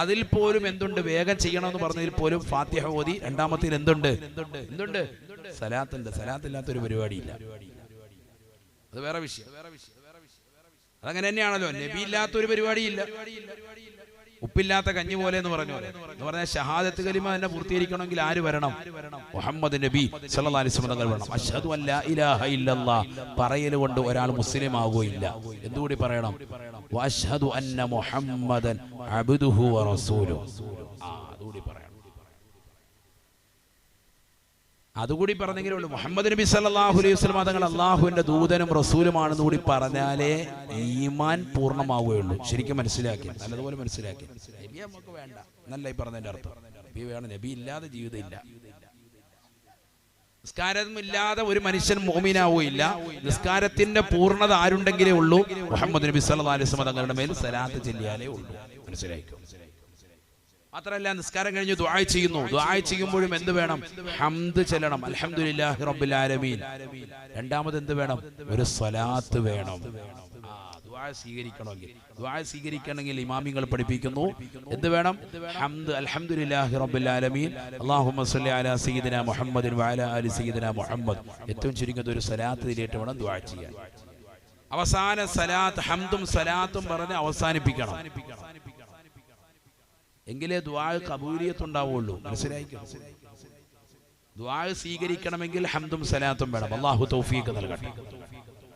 അതിൽ പോലും എന്തുണ്ട്? വേഗം ചെയ്യണമെന്ന് പറഞ്ഞതിൽ പോലും ഫാത്തിഹ ഓതി രണ്ടാമത്തിൽ എന്തുണ്ട്? സലാത്തുണ്ട്. സലാത്തില്ലാത്തൊരു പരിപാടിയില്ല. അത് വേറെ വിഷയം. അതങ്ങനെ തന്നെയാണല്ലോ. നബി ഇല്ലാത്തൊരു പരിപാടിയില്ല. ഉപ്പില്ലാത്ത കഞ്ഞി പോലെ എന്ന് പറഞ്ഞാൽ ഷഹാദത്ത് കലിമ തന്നെ പൂർത്തീകരിക്കണമെങ്കിൽ ആര് വരണം? മുഹമ്മദ് നബി സല്ലല്ലാഹു അലൈഹി വസല്ലം വരണം. അശ്ഹദു അല്ലാ ഇലാഹ ഇല്ലല്ലാഹ് പറയൽ കൊണ്ട് ഒരാൾ മുസ്ലിം ആവുകയില്ല. എന്തുകൂടി പറയണം? വഅശ്ഹദു അന്ന മുഹമ്മദൻ അബ്ദുഹു വറസൂലുഹു. അതുകൂടി പറയണം. അതുകൂടി പറഞ്ഞെങ്കിലേ ഉള്ളൂ. മുഹമ്മദ് നബി സല്ലല്ലാഹു അലൈഹി വസല്ലം തങ്ങൾ അള്ളാഹുവിന്റെ ദൂതനും റസൂലുമാണെന്ന് കൂടി പറഞ്ഞാലേ ഈമാൻ പൂർണ്ണമാവുകയുള്ളൂ. ശരിക്കും മനസ്സിലാക്കി, നല്ലതുപോലെ മനസ്സിലാക്കി. നബി നമുക്ക് വേണ്ട എന്നല്ല ഈ പറഞ്ഞതിന്റെ അർത്ഥം. നബി വേണം. നബി ഇല്ലാതെ ജീവിതമില്ല. നിസ്കാരമില്ലാതെ ഒരു മനുഷ്യൻ മുഅ്മിനാവുകയില്ല. നിസ്കാരത്തിന്റെ പൂർണ്ണത ആരുണ്ടെങ്കിലേ ഉള്ളൂ? മുഹമ്മദ് നബി സല്ലല്ലാഹു അലൈഹി വസല്ലം തങ്ങളുടെ മേൽ സലാത്ത് ചൊല്ലിയാലേ ഉള്ളൂ. മനസ്സിലായിക്കോ? മാത്രമല്ല നിസ്കാരം കഴിഞ്ഞ് ദുആ ചെയ്യുന്നു. ദുആ ചെയ്യുമ്പോഴും എന്ത് വേണം? ഹംദ് ചെല്ലണം. അൽഹംദുലില്ലാഹി റബ്ബിൽ ആലമീൻ. രണ്ടാമത് എന്ത് വേണം? ഒരു സ്വലാത്ത് വേണം. ദുആ സ്വീകരിക്കണമെങ്കിൽ ഇമാമിങ്ങൾ പഠിപ്പിക്കുന്നു എന്ത് വേണം? ഹംദ്, അൽഹംദുലില്ലാഹി റബ്ബിൽ ആലമീൻ, അല്ലാഹുമ്മ സ്വല്ലി അലാ സയ്യിദിനാ മുഹമ്മദിൻ വഅലാ ആലി സയ്യിദിനാ മുഹമ്മദ്. ഏറ്റവും ചുരുങ്ങിയത് ഒരു സ്വലാത്തിലേക്ക് വേണം ദുആ ചെയ്യാൻ. അവസാന സ്വലാത്ത് ഹംദും സ്വലാത്തും പറഞ്ഞ് അവസാനിപ്പിക്കണം. എങ്കിലേ ദുആ ഖബൂലിയത്തുണ്ടാവുള്ളൂ. മനസ്സിലായിക്കോ? ദുആ സ്വീകരിക്കണമെങ്കിൽ ഹംദും സലാത്തും വേണം. അല്ലാഹു തൗഫീഖ് നൽകട്ടെ.